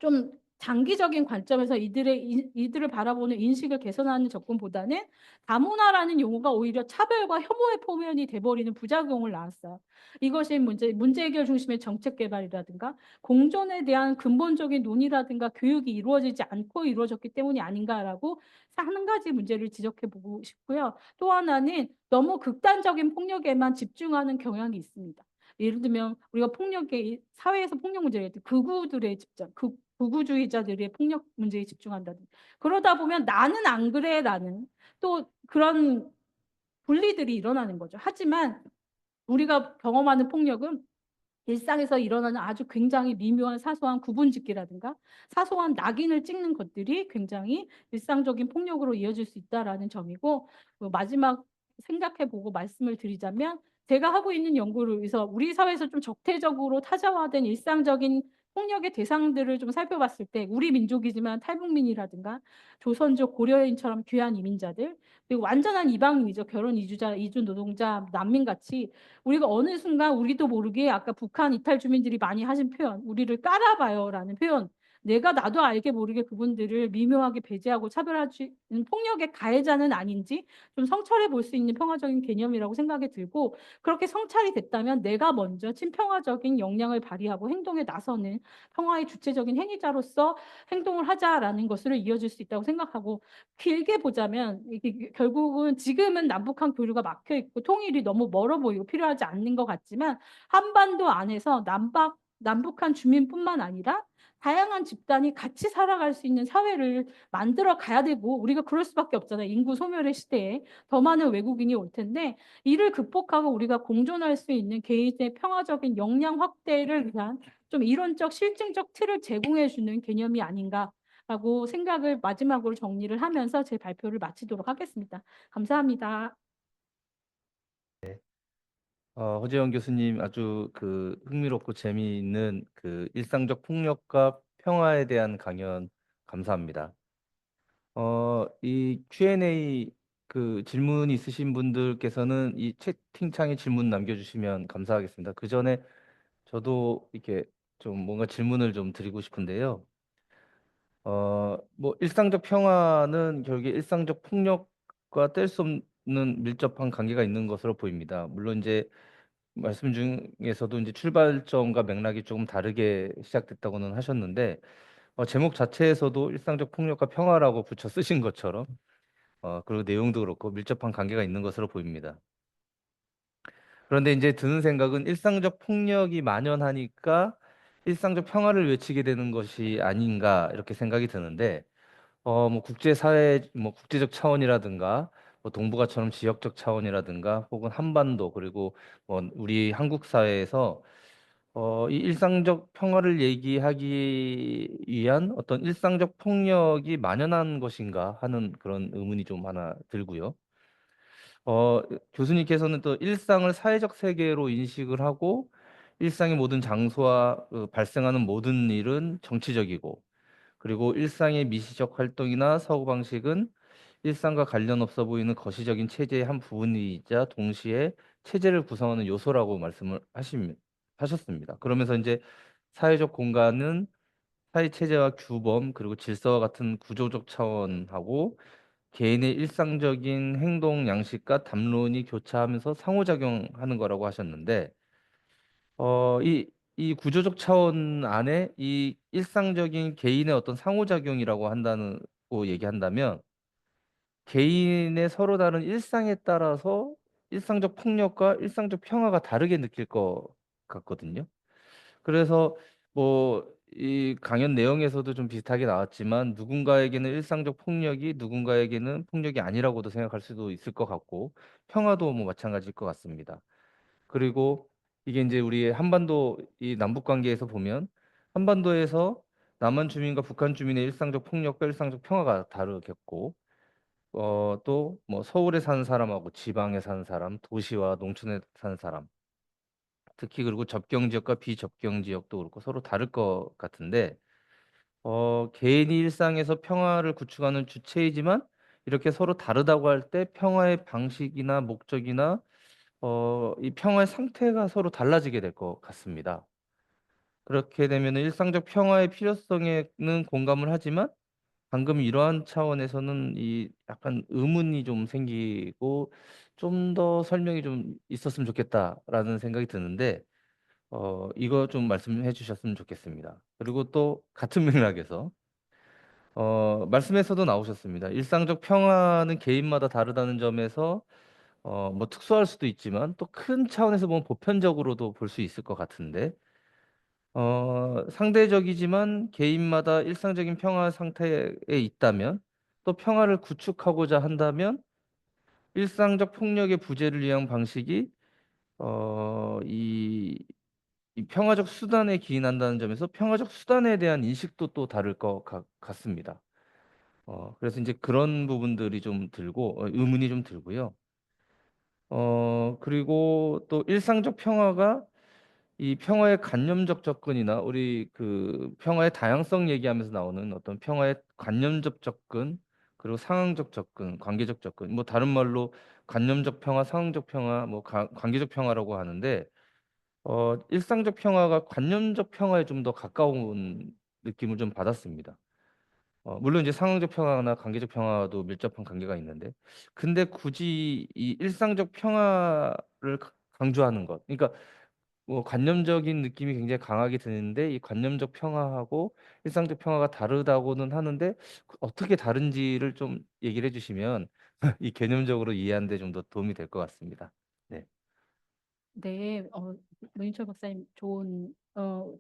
좀 장기적인 관점에서 이들을 바라보는 인식을 개선하는 접근보다는 다문화라는 용어가 오히려 차별과 혐오의 표현이 돼 버리는 부작용을 낳았어요. 이것이 문제 해결 중심의 정책 개발이라든가 공존에 대한 근본적인 논의라든가 교육이 이루어지지 않고 이루어졌기 때문이 아닌가라고 한 가지 문제를 지적해 보고 싶고요. 또 하나는 너무 극단적인 폭력에만 집중하는 경향이 있습니다. 예를 들면 우리가 폭력에 사회에서 폭력 문제를 할 때 극우들의 집단 극우주의자들의 폭력 문제에 집중한다든지 그러다 보면 '나는 안 그래.'라는 또 그런 분리들이 일어나는 거죠. 하지만 우리가 경험하는 폭력은 일상에서 일어나는 아주 굉장히 미묘한 사소한 구분짓기라든가 사소한 낙인을 찍는 것들이 굉장히 일상적인 폭력으로 이어질 수 있다라는 점이고 마지막 생각해 보고 말씀을 드리자면 제가 하고 있는 연구를 위해서 우리 사회에서 좀 적대적으로 타자화된 일상적인 폭력의 대상들을 좀 살펴봤을 때 우리 민족이지만 탈북민이라든가 조선족 고려인처럼 귀한 이민자들 그리고 완전한 이방인이죠. 결혼 이주자, 이주 노동자, 난민같이 우리가 어느 순간 우리도 모르게 아까 북한 이탈 주민들이 많이 하신 표현 "우리를 깔아봐요."라는 표현 내가 나도 알게 모르게 그분들을 미묘하게 배제하고 차별하는 폭력의 가해자는 아닌지 좀 성찰해 볼 수 있는 평화적인 개념이라고 생각이 들고 그렇게 성찰이 됐다면 내가 먼저 친평화적인 역량을 발휘하고 행동에 나서는 평화의 주체적인 행위자로서 행동을 하자라는 것으로 이어질 수 있다고 생각하고 길게 보자면 이게 결국은 지금은 남북한 교류가 막혀 있고 통일이 너무 멀어 보이고 필요하지 않는 것 같지만 한반도 안에서 남북한 주민뿐만 아니라 다양한 집단이 같이 살아갈 수 있는 사회를 만들어 가야 되고 우리가 그럴 수밖에 없잖아요. 인구 소멸의 시대에 더 많은 외국인이 올 텐데 이를 극복하고 우리가 공존할 수 있는 개인의 평화적인 역량 확대를 위한 좀 이론적 실증적 틀을 제공해 주는 개념이 아닌가라고 생각을 마지막으로 정리를 하면서 제 발표를 마치도록 하겠습니다. 감사합니다. 허재영 교수님 아주 흥미롭고 재미있는 일상적 폭력과 평화에 대한 강연 감사합니다. 이 Q&A 질문 있으신 분들께서는 이 채팅창에 질문 남겨주시면 감사하겠습니다. 그 전에 저도 이렇게 좀 뭔가 질문을 좀 드리고 싶은데요. 뭐 일상적 평화는 결국에 일상적 폭력과 뗄 수 없는 밀접한 관계가 있는 것으로 보입니다. 물론 이제 말씀 중에서도 이제 출발점과 맥락이 조금 다르게 시작됐다고는 하셨는데 제목 자체에서도 일상적 폭력과 평화라고 붙여 쓰신 것처럼 그리고 내용도 그렇고 밀접한 관계가 있는 것으로 보입니다. 그런데 이제 드는 생각은 일상적 폭력이 만연하니까 일상적 평화를 외치게 되는 것이 아닌가 이렇게 생각이 드는데 뭐 국제사회, 뭐 국제적 차원이라든가, 뭐 동북아처럼 지역적 차원이라든가, 혹은 한반도 그리고 뭐 우리 한국 사회에서 이 일상적 평화를 얘기하기 위한 어떤 일상적 폭력이 만연한 것인가 하는 그런 의문이 좀 하나 들고요. 어, 교수님께서는 또 일상을 사회적 세계로 인식을 하고 일상의 모든 장소와 발생하는 모든 일은 정치적이고 그리고 일상의 미시적 활동이나 사고방식은 일상과 관련 없어 보이는 거시적인 체제의 한 부분이자 동시에 체제를 구성하는 요소라고 말씀을 하셨습니다. 그러면서 이제 사회적 공간은 사회 체제와 규범 그리고 질서와 같은 구조적 차원하고 개인의 일상적인 행동 양식과 담론이 교차하면서 상호작용하는 거라고 하셨는데 이 구조적 차원 안에 이 일상적인 개인의 어떤 상호작용이라고 한다고 얘기한다면 개인의 서로 다른 일상에 따라서 일상적 폭력과 일상적 평화가 다르게 느낄 것 같거든요. 그래서 뭐 이 강연 내용에서도 좀 비슷하게 나왔지만 누군가에게는 일상적 폭력이 누군가에게는 폭력이 아니라고도 생각할 수도 있을 것 같고 평화도 뭐 마찬가지일 것 같습니다. 그리고 이게 이제 우리 한반도 이 남북 관계에서 보면 한반도에서 남한 주민과 북한 주민의 일상적 폭력과 일상적 평화가 다르겠고 또 뭐 서울에 사는 사람하고 지방에 사는 사람, 도시와 농촌에 사는 사람 특히 그리고 접경 지역과 비접경 지역도 그렇고 서로 다를 것 같은데 개인이 일상에서 평화를 구축하는 주체이지만 이렇게 서로 다르다고 할 때 평화의 방식이나 목적이나 이 평화의 상태가 서로 달라지게 될 것 같습니다. 그렇게 되면은 일상적 평화의 필요성에는 공감을 하지만 방금 이러한 차원에서는 이 약간 의문이 좀 생기고 '좀 더 설명이 좀 있었으면 좋겠다.'라는 생각이 드는데 이거 좀 말씀해 주셨으면 좋겠습니다. 그리고 또 같은 맥락에서 말씀에서도 나오셨습니다. 일상적 평화는 개인마다 다르다는 점에서 뭐 특수할 수도 있지만 또 큰 차원에서 보면 보편적으로도 볼 수 있을 것 같은데 상대적이지만 개인마다 일상적인 평화 상태에 있다면 또 평화를 구축하고자 한다면 일상적 폭력의 부재를 위한 방식이 어 이 이 평화적 수단에 기인한다는 점에서 평화적 수단에 대한 인식도 또 다를 것 같습니다. 그래서 인제 그런 부분들이 좀 들고 의문이 좀 들고요. 그리고 또 일상적 평화가 이 평화의 관념적 접근이나 우리 그 평화의 다양성 얘기하면서 나오는 어떤 평화의 관념적 접근 그리고 상황적 접근, 관계적 접근 뭐 다른 말로 관념적 평화, 상황적 평화 뭐 관계적 평화라고 하는데 일상적 평화가 관념적 평화에 좀 더 가까운 느낌을 좀 받았습니다. 물론 이제 상황적 평화나 관계적 평화도 밀접한 관계가 있는데 근데 굳이 이 일상적 평화를 강조하는 것 그러니까 뭐 관념적인 느낌이 굉장히 강하게 드는데 이 관념적 평화하고 일상적 평화가 다르다고는 하는데 어떻게 다른지를 좀 얘기를 해 주시면 이 개념적으로 이해하는 데 좀 더 도움이 될 것 같습니다. 네. 네. 노인철 박사님 좋은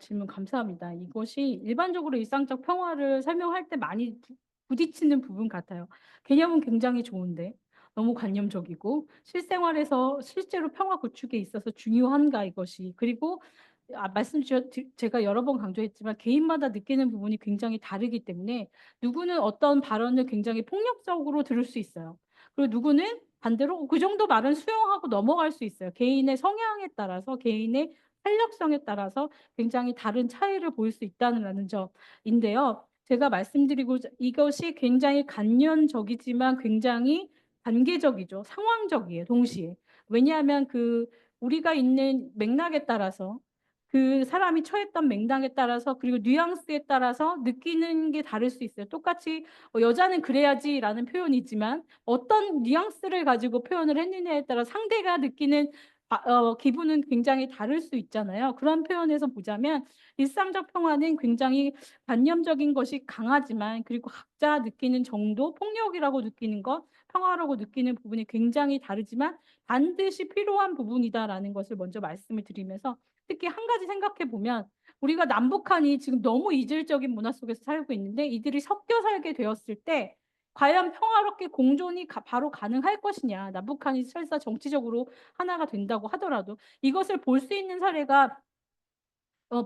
질문 감사합니다. 이것이 일반적으로 일상적 평화를 설명할 때 많이 부딪히는 부분 같아요. 개념은 굉장히 좋은데 너무 관념적이고 실생활에서 실제로 평화 구축에 있어서 중요한가 이것이. 그리고 말씀 주셨 제가 여러 번 강조했지만 개인마다 느끼는 부분이 굉장히 다르기 때문에 누구는 어떤 발언을 굉장히 폭력적으로 들을 수 있어요. 그리고 누구는 반대로 그 정도 말은 수용하고 넘어갈 수 있어요. 개인의 성향에 따라서 개인의 탄력성에 따라서 굉장히 다른 차이를 보일 수 있다는 점인데요. 제가 말씀드리고자 이것이 굉장히 관념적이지만 굉장히 단계적이죠. 상황적이에요 동시에. 왜냐하면 우리가 있는 맥락에 따라서 그 사람이 처했던 맥락에 따라서 그리고 뉘앙스에 따라서 느끼는 게 다를 수 있어요. 똑같이 "여자는 그래야지."라는 표현이지만 어떤 뉘앙스를 가지고 표현을 했느냐에 따라 상대가 느끼는 기분은 굉장히 다를 수 있잖아요. 그런 표현에서 보자면 일상적 평화는 굉장히 관념적인 것이 강하지만 그리고 각자 느끼는 정도, 폭력이라고 느끼는 것, 평화라고 느끼는 부분이 굉장히 다르지만 반드시 필요한 부분이다라는 것을 먼저 말씀을 드리면서 특히 한 가지 생각해 보면 우리가 남북한이 지금 너무 이질적인 문화 속에서 살고 있는데 이들이 섞여 살게 되었을 때 과연 평화롭게 공존이 바로 가능할 것이냐. 남북한이 설사 정치적으로 하나가 된다고 하더라도 이것을 볼 수 있는 사례가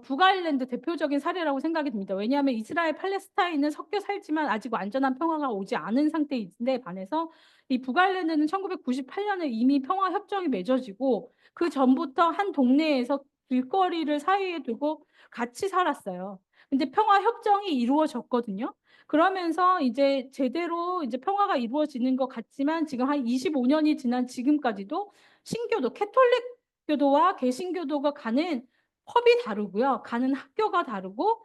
북아일랜드 대표적인 사례라고 생각이 듭니다. 왜냐하면 이스라엘 팔레스타인은 섞여 살지만 아직 완전한 평화가 오지 않은 상태인데 반해서 이 북아일랜드는 1998년에 이미 평화 협정이 맺어지고 그전부터 한 동네에서 길거리를 사이에 두고 같이 살았어요. 근데 평화 협정이 이루어졌거든요. 그러면서 이제 제대로 이제 평화가 이루어지는 것 같지만 지금 한 25 년이 지난 지금까지도 신교도 캐톨릭 교도와 개신교도가 가는 펍이 다르고요. 가는 학교가 다르고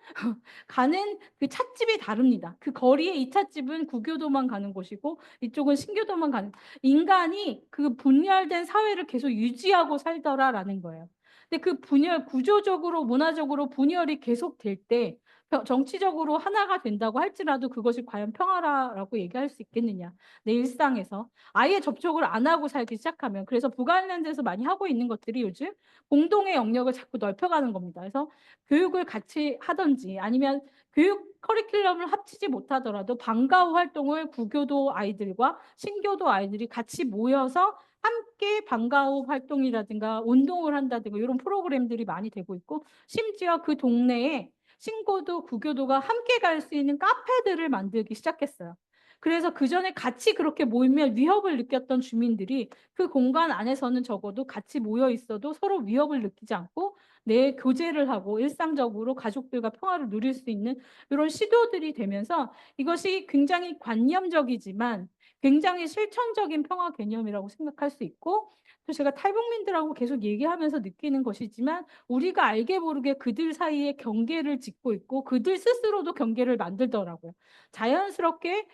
가는 그 찻집이 다릅니다. 그 거리에 이 찻집은 구교도만 가는 곳이고 이쪽은 신교도만 가는 인간이 그 분열된 사회를 계속 유지하고 살더라라는 거예요. 근데 그 분열 구조적으로 문화적으로 분열이 계속될 때 정치적으로 하나가 된다고 할지라도 그것이 과연 평화라고 얘기할 수 있겠느냐. 내 일상에서. 아예 접촉을 안 하고 살기 시작하면. 그래서 북아일랜드에서 많이 하고 있는 것들이 요즘 공동의 영역을 자꾸 넓혀가는 겁니다. 그래서 교육을 같이 하든지 아니면 교육 커리큘럼을 합치지 못하더라도 방과후 활동을 구교도 아이들과 신교도 아이들이 같이 모여서 함께 방과후 활동이라든가 운동을 한다든가 이런 프로그램들이 많이 되고 있고 심지어 그 동네에 신고도 구교도가 함께 갈 수 있는 카페들을 만들기 시작했어요. 그래서 그전에 같이 그렇게 모이면 위협을 느꼈던 주민들이 그 공간 안에서는 적어도 같이 모여 있어도 서로 위협을 느끼지 않고 내 교제를 하고 일상적으로 가족들과 평화를 누릴 수 있는 이런 시도들이 되면서 이것이 굉장히 관념적이지만 굉장히 실천적인 평화 개념이라고 생각할 수 있고 또 제가 탈북민들하고 계속 얘기하면서 느끼는 것이지만 우리가 알게 모르게 그들 사이에 경계를 짓고 있고 그들 스스로도 경계를 만들더라고요. 자연스럽게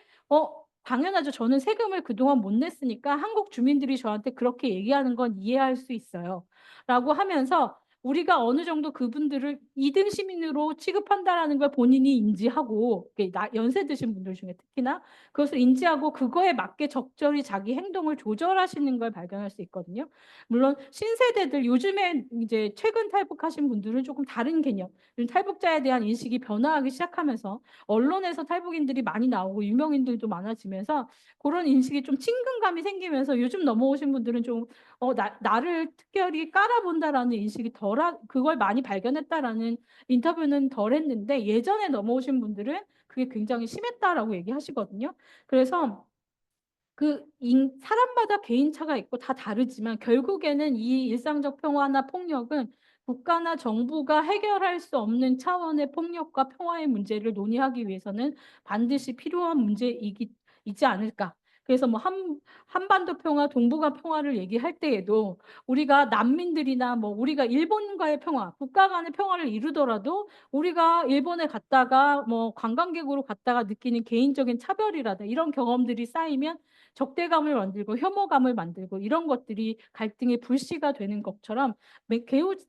당연하죠. 저는 세금을 그동안 못 냈으니까 한국 주민들이 저한테 그렇게 얘기하는 건 이해할 수 있어요. 라고 하면서 우리가 어느 정도 그분들을 2등 시민으로 취급한다라는 걸 본인이 인지하고 연세 드신 분들 중에 특히나 그것을 인지하고 그거에 맞게 적절히 자기 행동을 조절하시는 걸 발견할 수 있거든요. 물론 신세대들 요즘에 이제 최근 탈북하신 분들은 조금 다른 개념, 탈북자에 대한 인식이 변화하기 시작하면서 언론에서 탈북인들이 많이 나오고 유명인들도 많아지면서 그런 인식이 좀 친근감이 생기면서 요즘 넘어오신 분들은 좀 나를 특별히 깔아본다라는 인식이 그걸 많이 발견했다라는 인터뷰는 덜 했는데 예전에 넘어오신 분들은 그게 굉장히 심했다라고 얘기하시거든요. 그래서 사람마다 개인차가 있고 다 다르지만 결국에는 이 일상적 평화나 폭력은 국가나 정부가 해결할 수 없는 차원의 폭력과 평화의 문제를 논의하기 위해서는 반드시 필요한 문제이지 않을까. 그래서 뭐 한반도 평화, 동북아 평화를 얘기할 때에도 우리가 난민들이나 뭐 우리가 일본과의 평화, 국가 간의 평화를 이루더라도 우리가 일본에 갔다가 뭐 관광객으로 갔다가 느끼는 개인적인 차별이라든 이런 경험들이 쌓이면 적대감을 만들고 혐오감을 만들고 이런 것들이 갈등의 불씨가 되는 것처럼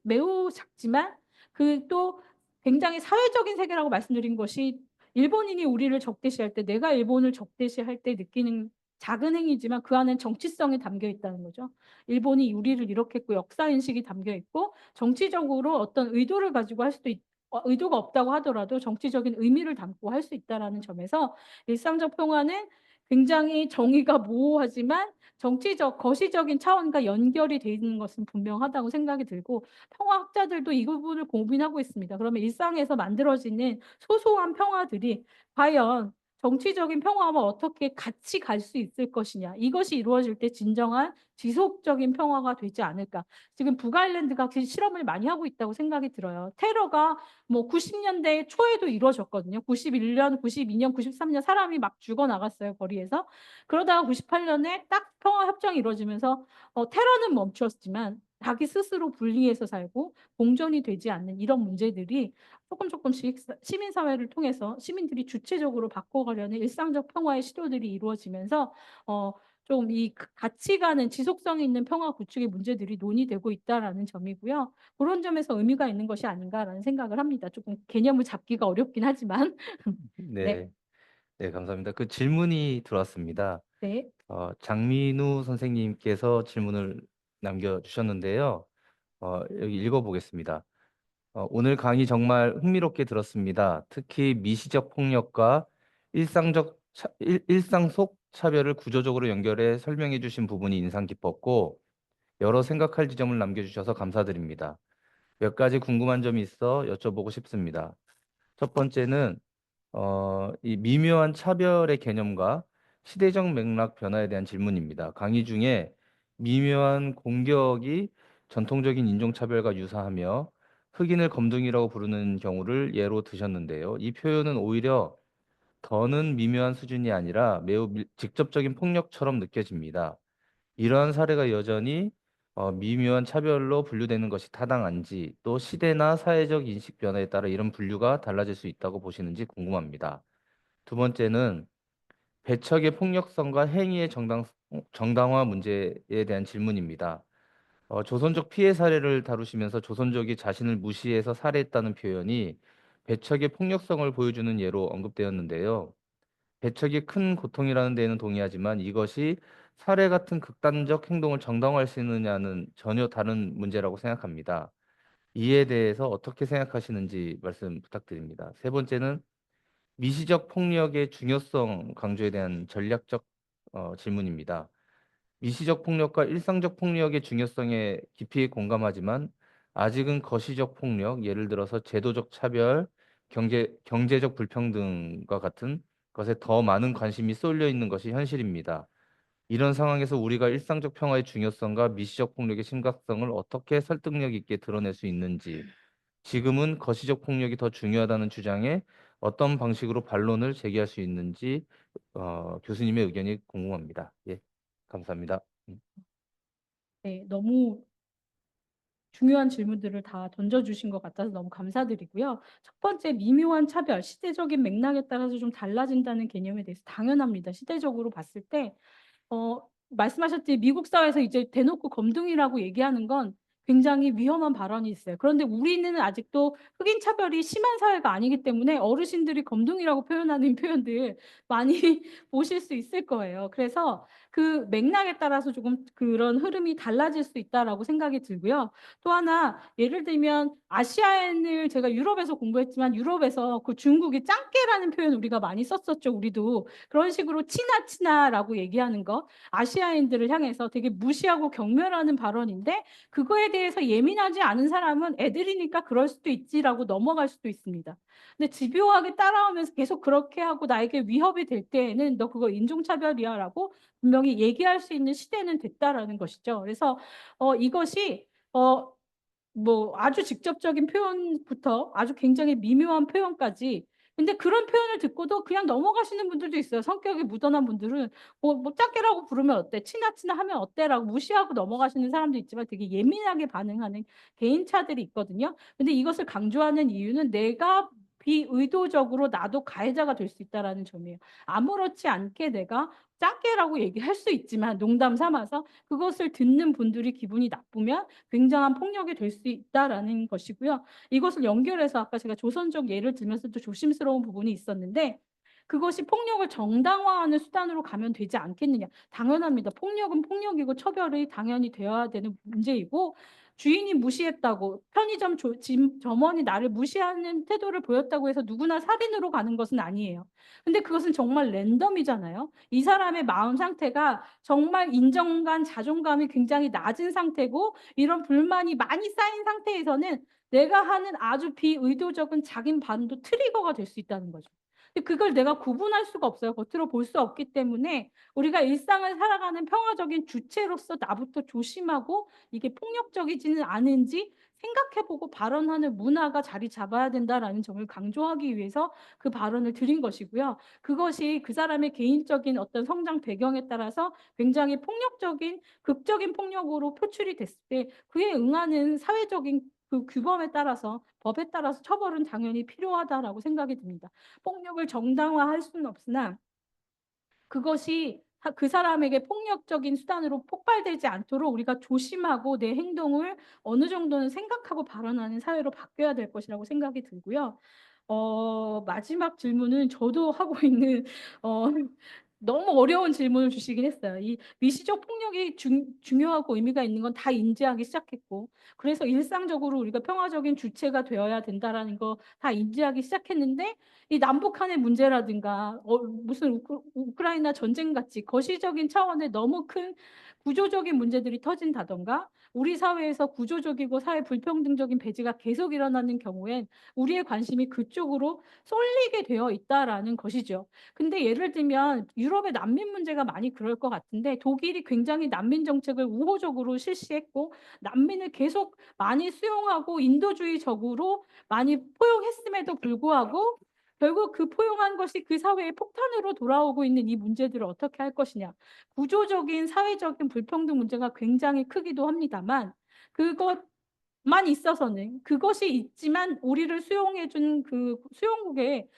매우 작지만 그 또 굉장히 사회적인 세계라고 말씀드린 것이 일본인이 우리를 적대시할 때 내가 일본을 적대시할 때 느끼는 작은 행위지만 그 안엔 정치성이 담겨 있다는 거죠. 일본이 우리를 이렇게 했고 역사인식이 담겨 있고 정치적으로 어떤 의도를 가지고 할 수도 의도가 없다고 하더라도 정치적인 의미를 담고 할 수 있다는 점에서 일상적 평화는 굉장히 정의가 모호하지만 정치적, 거시적인 차원과 연결이 돼 있는 것은 분명하다고 생각이 들고 평화학자들도 이 부분을 고민하고 있습니다. 그러면 일상에서 만들어지는 소소한 평화들이 과연 정치적인 평화와 어떻게 같이 갈 수 있을 것이냐. 이것이 이루어질 때 진정한 지속적인 평화가 되지 않을까. 지금 북아일랜드가 실험을 많이 하고 있다고 생각이 들어요. 테러가 뭐 90년대 초에도 이루어졌거든요. 91년, 92년, 93년 사람이 막 죽어나갔어요, 거리에서. 그러다가 98년에 딱 평화협정이 이루어지면서 테러는 멈추었지만 자기 스스로 분리해서 살고 공존이 되지 않는 이런 문제들이 조금씩 시민사회를 통해서 시민들이 주체적으로 바꿔가려는 일상적 평화의 시도들이 이루어지면서 좀 이 가치가는 지속성 있는 평화 구축의 문제들이 논의되고 있다라는 점이고요. 그런 점에서 의미가 있는 것이 아닌가라는 생각을 합니다. 조금 개념을 잡기가 어렵긴 하지만. 네. 네, 네, 감사합니다. 그 질문이 들어왔습니다. 네. 장민우 선생님께서 질문을 남겨주셨는데요. 여기 읽어보겠습니다. 오늘 강의 정말 흥미롭게 들었습니다. 특히 미시적 폭력과 일상 속 차별을 구조적으로 연결해 설명해 주신 부분이 인상 깊었고, 여러 생각할 지점을 남겨주셔서 감사드립니다. 몇 가지 궁금한 점이 있어 여쭤보고 싶습니다. 첫 번째는 이 미묘한 차별의 개념과 시대적 맥락 변화에 대한 질문입니다. 강의 중에 미묘한 공격이 전통적인 인종차별과 유사하며 흑인을 검둥이라고 부르는 경우를 예로 드셨는데요. 이 표현은 오히려 더는 미묘한 수준이 아니라 매우 직접적인 폭력처럼 느껴집니다. 이러한 사례가 여전히 미묘한 차별로 분류되는 것이 타당한지, 또 시대나 사회적 인식 변화에 따라 이런 분류가 달라질 수 있다고 보시는지 궁금합니다. 두 번째는 배척의 폭력성과 행위의 정당화 문제에 대한 질문입니다. 조선족 피해 사례를 다루시면서 조선족이 자신을 무시해서 살해했다는 표현이 배척의 폭력성을 보여주는 예로 언급되었는데요. 배척이 큰 고통이라는 데에는 동의하지만 이것이 살해 같은 극단적 행동을 정당화할 수 있느냐는 전혀 다른 문제라고 생각합니다. 이에 대해서 어떻게 생각하시는지 말씀 부탁드립니다. 세 번째는 미시적 폭력의 중요성 강조에 대한 전략적 질문입니다. 미시적 폭력과 일상적 폭력의 중요성에 깊이 공감하지만 아직은 거시적 폭력, 예를 들어서 제도적 차별, 경제적 불평등과 같은 것에 더 많은 관심이 쏠려 있는 것이 현실입니다. 이런 상황에서 우리가 일상적 평화의 중요성과 미시적 폭력의 심각성을 어떻게 설득력 있게 드러낼 수 있는지, 지금은 거시적 폭력이 더 중요하다는 주장에 어떤 방식으로 반론을 제기할 수 있는지 교수님의 의견이 궁금합니다. 예, 감사합니다. 네, 너무 중요한 질문들을 다 던져주신 것 같아서 너무 감사드리고요. 첫 번째, 미묘한 차별, 시대적인 맥락에 따라서 좀 달라진다는 개념에 대해서 당연합니다. 시대적으로 봤을 때 말씀하셨듯이 미국 사회에서 이제 대놓고 검둥이라고 얘기하는 건 굉장히 위험한 발언이 있어요. 그런데 우리는 아직도 흑인 차별이 심한 사회가 아니기 때문에 어르신들이 검둥이라고 표현하는 표현들 많이 보실 수 있을 거예요. 그래서 그 맥락에 따라서 조금 그런 흐름이 달라질 수 있다라고 생각이 들고요. 또 하나 예를 들면 아시아인을 제가 유럽에서 공부했지만 유럽에서 그 중국이 짱깨라는 표현 우리가 많이 썼었죠. 우리도 그런 식으로 치나치나라고 얘기하는 거 아시아인들을 향해서 되게 무시하고 경멸하는 발언인데 그거에 대해서 예민하지 않은 사람은 애들이니까 그럴 수도 있지라고 넘어갈 수도 있습니다. 근데 집요하게 따라오면서 계속 그렇게 하고 나에게 위협이 될 때에는 너 그거 인종차별이야라고 분명히 얘기할 수 있는 시대는 됐다라는 것이죠. 그래서 이것이 어, 뭐 아주 직접적인 표현부터 아주 굉장히 미묘한 표현까지 근데 그런 표현을 듣고도 그냥 넘어가시는 분들도 있어요. 성격이 무던한 분들은 뭐 짝깨라고 부르면 어때? 치나치나 하면 어때?라고 무시하고 넘어가시는 사람도 있지만 되게 예민하게 반응하는 개인차들이 있거든요. 근데 이것을 강조하는 이유는 내가 비의도적으로 나도 가해자가 될 수 있다라는 점이에요. 아무렇지 않게 내가 짝깨라고 얘기할 수 있지만 농담 삼아서 그것을 듣는 분들이 기분이 나쁘면 굉장한 폭력이 될 수 있다라는 것이고요. 이것을 연결해서 아까 제가 조선족 예를 들면서도 조심스러운 부분이 있었는데 그것이 폭력을 정당화하는 수단으로 가면 되지 않겠느냐. 당연합니다. 폭력은 폭력이고 처벌이 당연히 되어야 되는 문제이고 주인이 무시했다고 편의점 점원이 나를 무시하는 태도를 보였다고 해서 누구나 살인으로 가는 것은 아니에요. 근데 그것은 정말 랜덤이잖아요. 이 사람의 마음 상태가 정말 인정감, 자존감이 굉장히 낮은 상태고 이런 불만이 많이 쌓인 상태에서는 내가 하는 아주 비의도적인 작은 반응도 트리거가 될 수 있다는 거죠. 근데 그걸 내가 구분할 수가 없어요. 겉으로 볼 수 없기 때문에 우리가 일상을 살아가는 평화적인 주체로서 나부터 조심하고 이게 폭력적이지는 않은지 생각해보고 발언하는 문화가 자리 잡아야 된다라는 점을 강조하기 위해서 그 발언을 드린 것이고요. 그것이 그 사람의 개인적인 어떤 성장 배경에 따라서 굉장히 폭력적인 극적인 폭력으로 표출이 됐을 때 그에 응하는 사회적인 그 규범에 따라서 법에 따라서 처벌은 당연히 필요하다라고 생각이 듭니다. 폭력을 정당화할 수는 없으나 그것이 그 사람에게 폭력적인 수단으로 폭발되지 않도록 우리가 조심하고 내 행동을 어느 정도는 생각하고 발언하는 사회로 바뀌어야 될 것이라고 생각이 들고요. 마지막 질문은 저도 하고 있는 너무 어려운 질문을 주시긴 했어요. 이 미시적 폭력이 중요하고 의미가 있는 건 다 인지하기 시작했고 그래서 일상적으로 우리가 평화적인 주체가 되어야 된다라는 거 다 인지하기 시작했는데 이 남북한의 문제라든가 무슨 우크라이나 전쟁 같이 거시적인 차원의 너무 큰 구조적인 문제들이 터진다던가 우리 사회에서 구조적이고 사회 불평등적인 배제가 계속 일어나는 경우엔 우리의 관심이 그쪽으로 쏠리게 되어 있다라는 것이죠. 근데 예를 들면 유럽의 난민 문제가 많이 그럴 것 같은데 독일이 굉장히 난민 정책을 우호적으로 실시했고 난민을 계속 많이 수용하고 인도주의적으로 많이 포용했음에도 불구하고 결국 그 포용한 것이 그 사회의 폭탄으로 돌아오고 있는 이 문제들을 어떻게 할 것이냐. 구조적인 사회적인 불평등 문제가 굉장히 크기도 합니다만 그것만 있어서는 그것이 있지만 우리를 수용해 준 그 수용국에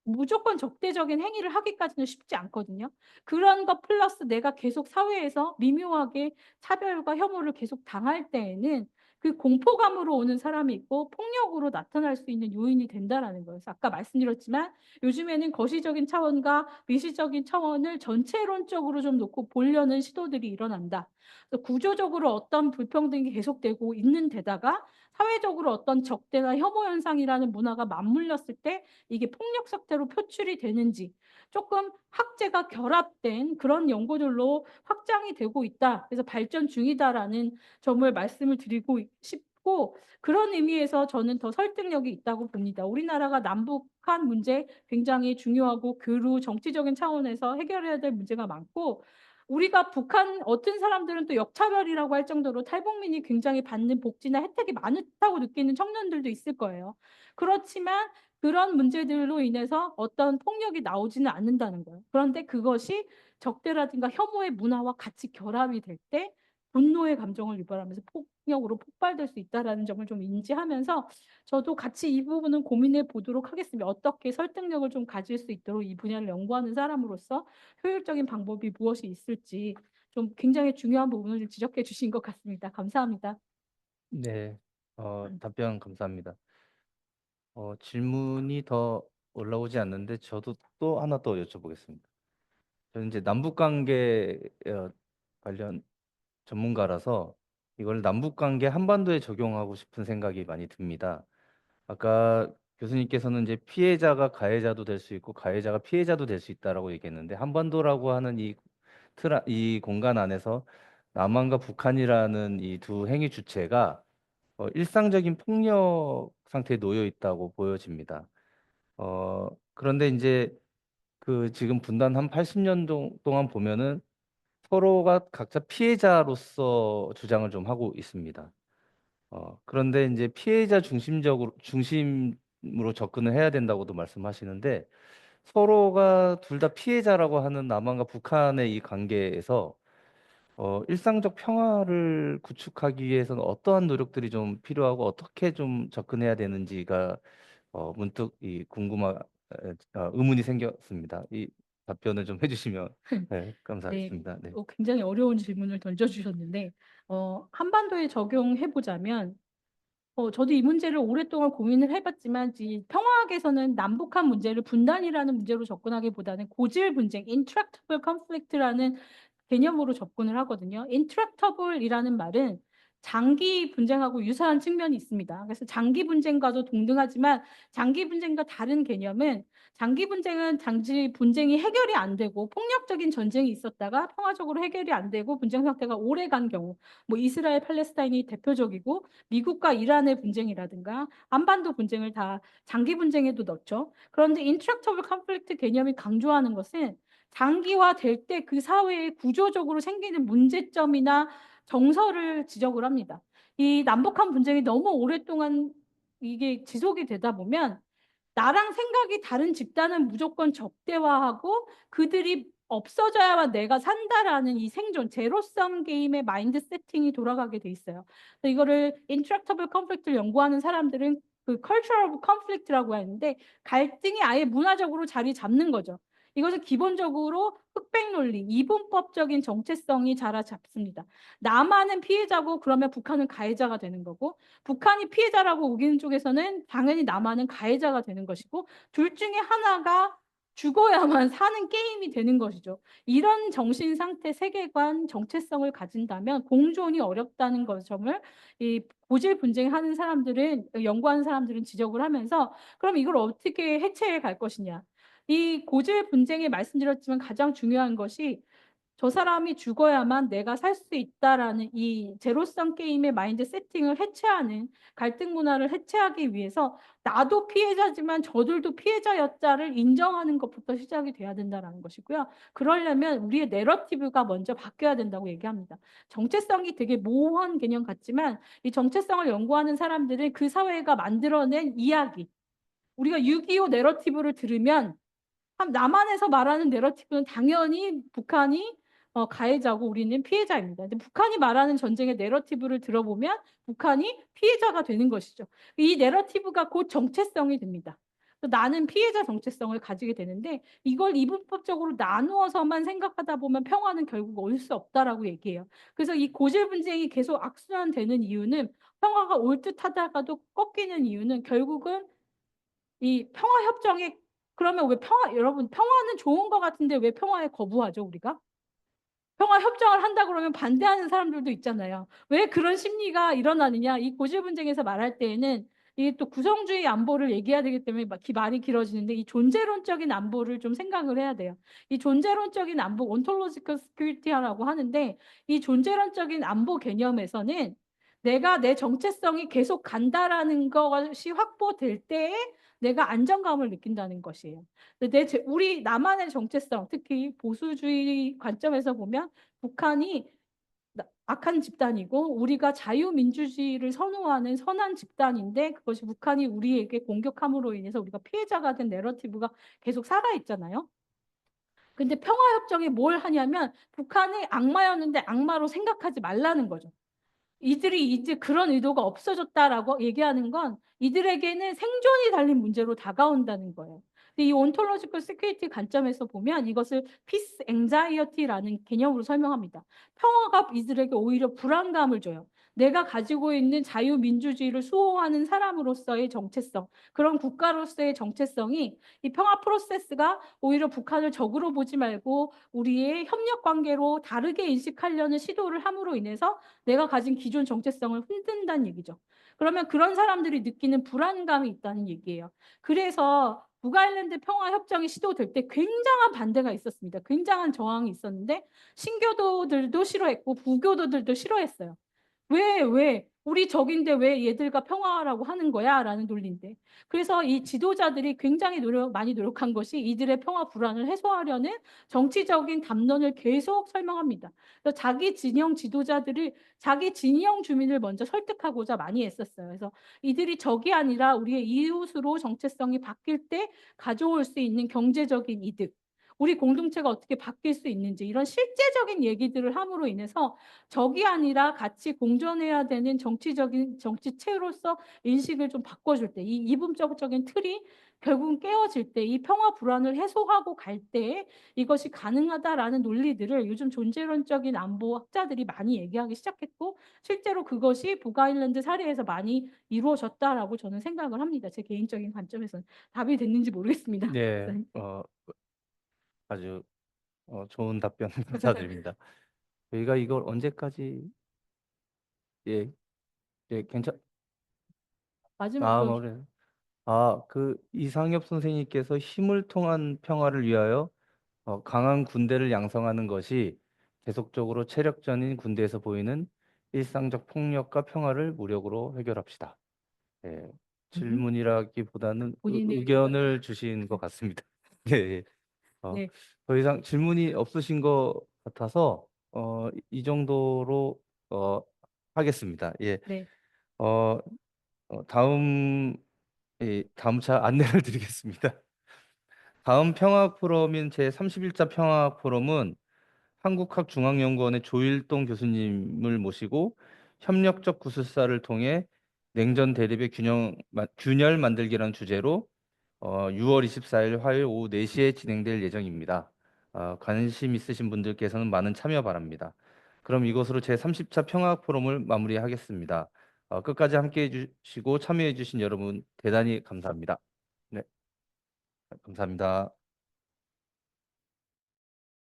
무조건 적대적인 행위를 하기까지는 쉽지 않거든요. 그런 것 플러스 내가 계속 사회에서 미묘하게 차별과 혐오를 계속 당할 때에는 그 공포감으로 오는 사람이 있고 폭력으로 나타날 수 있는 요인이 된다라는 거예요. 그래서 아까 말씀드렸지만 요즘에는 거시적인 차원과 미시적인 차원을 전체론적으로 좀 놓고 보려는 시도들이 일어난다. 그래서 구조적으로 어떤 불평등이 계속되고 있는 데다가 사회적으로 어떤 적대나 혐오 현상이라는 문화가 맞물렸을 때 이게 폭력 사태로 표출이 되는지 조금 학제가 결합된 그런 연구들로 확장이 되고 있다. 그래서 발전 중이다라는 점을 말씀을 드리고 싶고 그런 의미에서 저는 더 설득력이 있다고 봅니다. 우리나라가 남북한 문제 굉장히 중요하고 교류 정치적인 차원에서 해결해야 될 문제가 많고 우리가 북한 어떤 사람들은 또 역차별이라고 할 정도로 탈북민이 굉장히 받는 복지나 혜택이 많다고 느끼는 청년들도 있을 거예요. 그렇지만 그런 문제들로 인해서 어떤 폭력이 나오지는 않는다는 거예요. 그런데 그것이 적대라든가 혐오의 문화와 같이 결합이 될 때 분노의 감정을 유발하면서 폭력으로 폭발될 수 있다라는 점을 좀 인지하면서 저도 같이 이 부분은 고민해 보도록 하겠습니다. 어떻게 설득력을 좀 가질 수 있도록 이 분야를 연구하는 사람으로서 효율적인 방법이 무엇이 있을지 좀 굉장히 중요한 부분을 지적해 주신 것 같습니다. 감사합니다. 네, 답변 감사합니다. 질문이 더 올라오지 않는데 저도 또 하나 더 여쭤보겠습니다. 저는 이제 남북 관계 관련 전문가라서 이걸 남북 관계 한반도에 적용하고 싶은 생각이 많이 듭니다. 아까 교수님께서는 이제 피해자가 가해자도 될 수 있고 가해자가 피해자도 될 수 있다라고 얘기했는데 한반도라고 하는 이 공간 안에서 남한과 북한이라는 이 두 행위 주체가 일상적인 폭력 상태에 놓여 있다고 보여집니다. 그런데 이제 그 지금 분단 한 80년 동안 보면은 서로가 각자 피해자로서 주장을 좀 하고 있습니다. 그런데 이제 피해자 중심으로 접근을 해야 된다고도 말씀하시는데 서로가 둘 다 피해자라고 하는 남한과 북한의 이 관계에서 일상적 평화를 구축하기 위해서는 어떠한 노력들이 좀 필요하고 어떻게 좀 접근해야 되는지가 문득 의문이 생겼습니다. 이 답변을 좀 해주시면 네, 네. 감사하겠습니다. 네. 굉장히 어려운 질문을 던져 주셨는데 한반도에 적용해 보자면 저도 이 문제를 오랫동안 고민을 해 봤지만 이 평화학에서는 남북한 문제를 분단이라는 문제로 접근하기보다는 고질 분쟁 intractable conflict라는 개념으로 접근을 하거든요. intractable이라는 말은 장기 분쟁하고 유사한 측면이 있습니다. 그래서 장기 분쟁과도 동등하지만 장기 분쟁과 다른 개념은 장기 분쟁은 장기 분쟁이 해결이 안 되고 폭력적인 전쟁이 있었다가 평화적으로 해결이 안 되고 분쟁 상태가 오래 간 경우 뭐 이스라엘 팔레스타인이 대표적이고 미국과 이란의 분쟁이라든가 한반도 분쟁을 다 장기 분쟁에도 넣죠. 그런데 intractable conflict 개념이 강조하는 것은 장기화될 때 그 사회에 구조적으로 생기는 문제점이나 정서를 지적을 합니다. 이 남북한 분쟁이 너무 오랫동안 이게 지속이 되다 보면 나랑 생각이 다른 집단은 무조건 적대화하고 그들이 없어져야만 내가 산다라는 이 생존 제로섬 게임의 마인드 세팅이 돌아가게 돼 있어요. 그래서 이거를 intractable conflict를 연구하는 사람들은 그 cultural conflict라고 하는데 갈등이 아예 문화적으로 자리 잡는 거죠. 이것은 기본적으로 흑백 논리, 이분법적인 정체성이 자리 잡습니다. 남한은 피해자고 그러면 북한은 가해자가 되는 거고 북한이 피해자라고 우기는 쪽에서는 당연히 남한은 가해자가 되는 것이고 둘 중에 하나가 죽어야만 사는 게임이 되는 것이죠. 이런 정신 상태, 세계관, 정체성을 가진다면 공존이 어렵다는 점을 이 고질 분쟁하는 사람들은 연구하는 사람들은 지적을 하면서 그럼 이걸 어떻게 해체해 갈 것이냐. 이 고질 분쟁에 말씀드렸지만 가장 중요한 것이 저 사람이 죽어야만 내가 살 수 있다라는 이 제로섬 게임의 마인드 세팅을 해체하는 갈등 문화를 해체하기 위해서 나도 피해자지만 저들도 피해자였다를 인정하는 것부터 시작이 돼야 된다는 것이고요. 그러려면 우리의 내러티브가 먼저 바뀌어야 된다고 얘기합니다. 정체성이 되게 모호한 개념 같지만 이 정체성을 연구하는 사람들은 그 사회가 만들어낸 이야기 우리가 6.25 내러티브를 들으면 남한에서 말하는 내러티브는 당연히 북한이 가해자고 우리는 피해자입니다. 근데 북한이 말하는 전쟁의 내러티브를 들어보면 북한이 피해자가 되는 것이죠. 이 내러티브가 곧 정체성이 됩니다. 나는 피해자 정체성을 가지게 되는데 이걸 이분법적으로 나누어서만 생각하다 보면 평화는 결국 올 수 없다라고 얘기해요. 그래서 이 고질 분쟁이 계속 악순환되는 이유는 평화가 올 듯하다가도 꺾이는 이유는 결국은 이 평화 협정에, 그러면 왜 여러분 평화는 좋은 것 같은데 왜 평화에 거부하죠, 우리가? 평화 협정을 한다 그러면 반대하는 사람들도 있잖아요. 왜 그런 심리가 일어나느냐? 이 고질 분쟁에서 말할 때에는 이게 또 구성주의 안보를 얘기해야 되기 때문에 말이 길어지는데, 이 존재론적인 안보를 좀 생각을 해야 돼요. 이 존재론적인 안보, 온톨로지컬 스큐리티라고 하는데, 이 존재론적인 안보 개념에서는 내가 내 정체성이 계속 간다라는 것이 확보될 때에 내가 안정감을 느낀다는 것이에요. 우리 나만의 정체성, 특히 보수주의 관점에서 보면 북한이 악한 집단이고 우리가 자유민주주의를 선호하는 선한 집단인데, 그것이 북한이 우리에게 공격함으로 인해서 우리가 피해자가 된 내러티브가 계속 살아있잖아요. 근데 평화협정이 뭘 하냐면 북한이 악마였는데 악마로 생각하지 말라는 거죠. 이들이 이제 그런 의도가 없어졌다라고 얘기하는 건 이들에게는 생존이 달린 문제로 다가온다는 거예요. 근데 이 온톨로지컬 시큐리티 관점에서 보면 이것을 피스 앵자이어티라는 개념으로 설명합니다. 평화가 이들에게 오히려 불안감을 줘요. 내가 가지고 있는 자유민주주의를 수호하는 사람으로서의 정체성, 그런 국가로서의 정체성이, 이 평화 프로세스가 오히려 북한을 적으로 보지 말고 우리의 협력 관계로 다르게 인식하려는 시도를 함으로 인해서 내가 가진 기존 정체성을 흔든다는 얘기죠. 그러면 그런 사람들이 느끼는 불안감이 있다는 얘기예요. 그래서 북아일랜드 평화협정이 시도될 때 굉장한 반대가 있었습니다. 굉장한 저항이 있었는데 신교도들도 싫어했고 부교도들도 싫어했어요. 왜? 우리 적인데 왜 얘들과 평화라고 하는 거야? 라는 논리인데. 그래서 이 지도자들이 굉장히 많이 노력한 것이 이들의 평화 불안을 해소하려는 정치적인 담론을 계속 설명합니다. 그래서 자기 진영 지도자들을, 자기 진영 주민을 먼저 설득하고자 많이 했었어요. 그래서 이들이 적이 아니라 우리의 이웃으로 정체성이 바뀔 때 가져올 수 있는 경제적인 이득, 우리 공동체가 어떻게 바뀔 수 있는지, 이런 실제적인 얘기들을 함으로 인해서 적이 아니라 같이 공존해야 되는 정치체로서 인식을 좀 바꿔줄 때, 이 이분법적인 틀이 결국은 깨어질 때, 이 평화 불안을 해소하고 갈 때 이것이 가능하다라는 논리들을 요즘 존재론적인 안보 학자들이 많이 얘기하기 시작했고, 실제로 그것이 북아일랜드 사례에서 많이 이루어졌다라고 저는 생각을 합니다. 제 개인적인 관점에서는. 답이 됐는지 모르겠습니다. 네, 아주 좋은 답변 감사드립니다. 저희가 이걸 언제까지 예, 괜찮 마지막 그 머리 그 이상엽 선생님께서 힘을 통한 평화를 위하여 강한 군대를 양성하는 것이 계속적으로 체력전인 군대에서 보이는 일상적 폭력과 평화를 무력으로 해결합시다. 예, 질문이라기보다는 본인의 의견. 의견을 주신 것 같습니다. 예, 예. 어, 네, 더 이상 질문이 없으신 것 같아서 이 정도로 하겠습니다. 예, 네. 어, 다음 다음 차 안내를 드리겠습니다. 다음 평화 포럼인 제31차 평화 포럼은 한국학중앙연구원의 조일동 교수님을 모시고 협력적 구술사를 통해 냉전 대립의 균열 만들기라는 주제로 6월 24일 화요일 오후 4시에 진행될 예정입니다. 관심 있으신 분들께서는 많은 참여 바랍니다. 그럼 이것으로 제30차 평화 포럼을 마무리하겠습니다. 끝까지 함께 해주시고 참여해주신 여러분 대단히 감사합니다. 네, 감사합니다.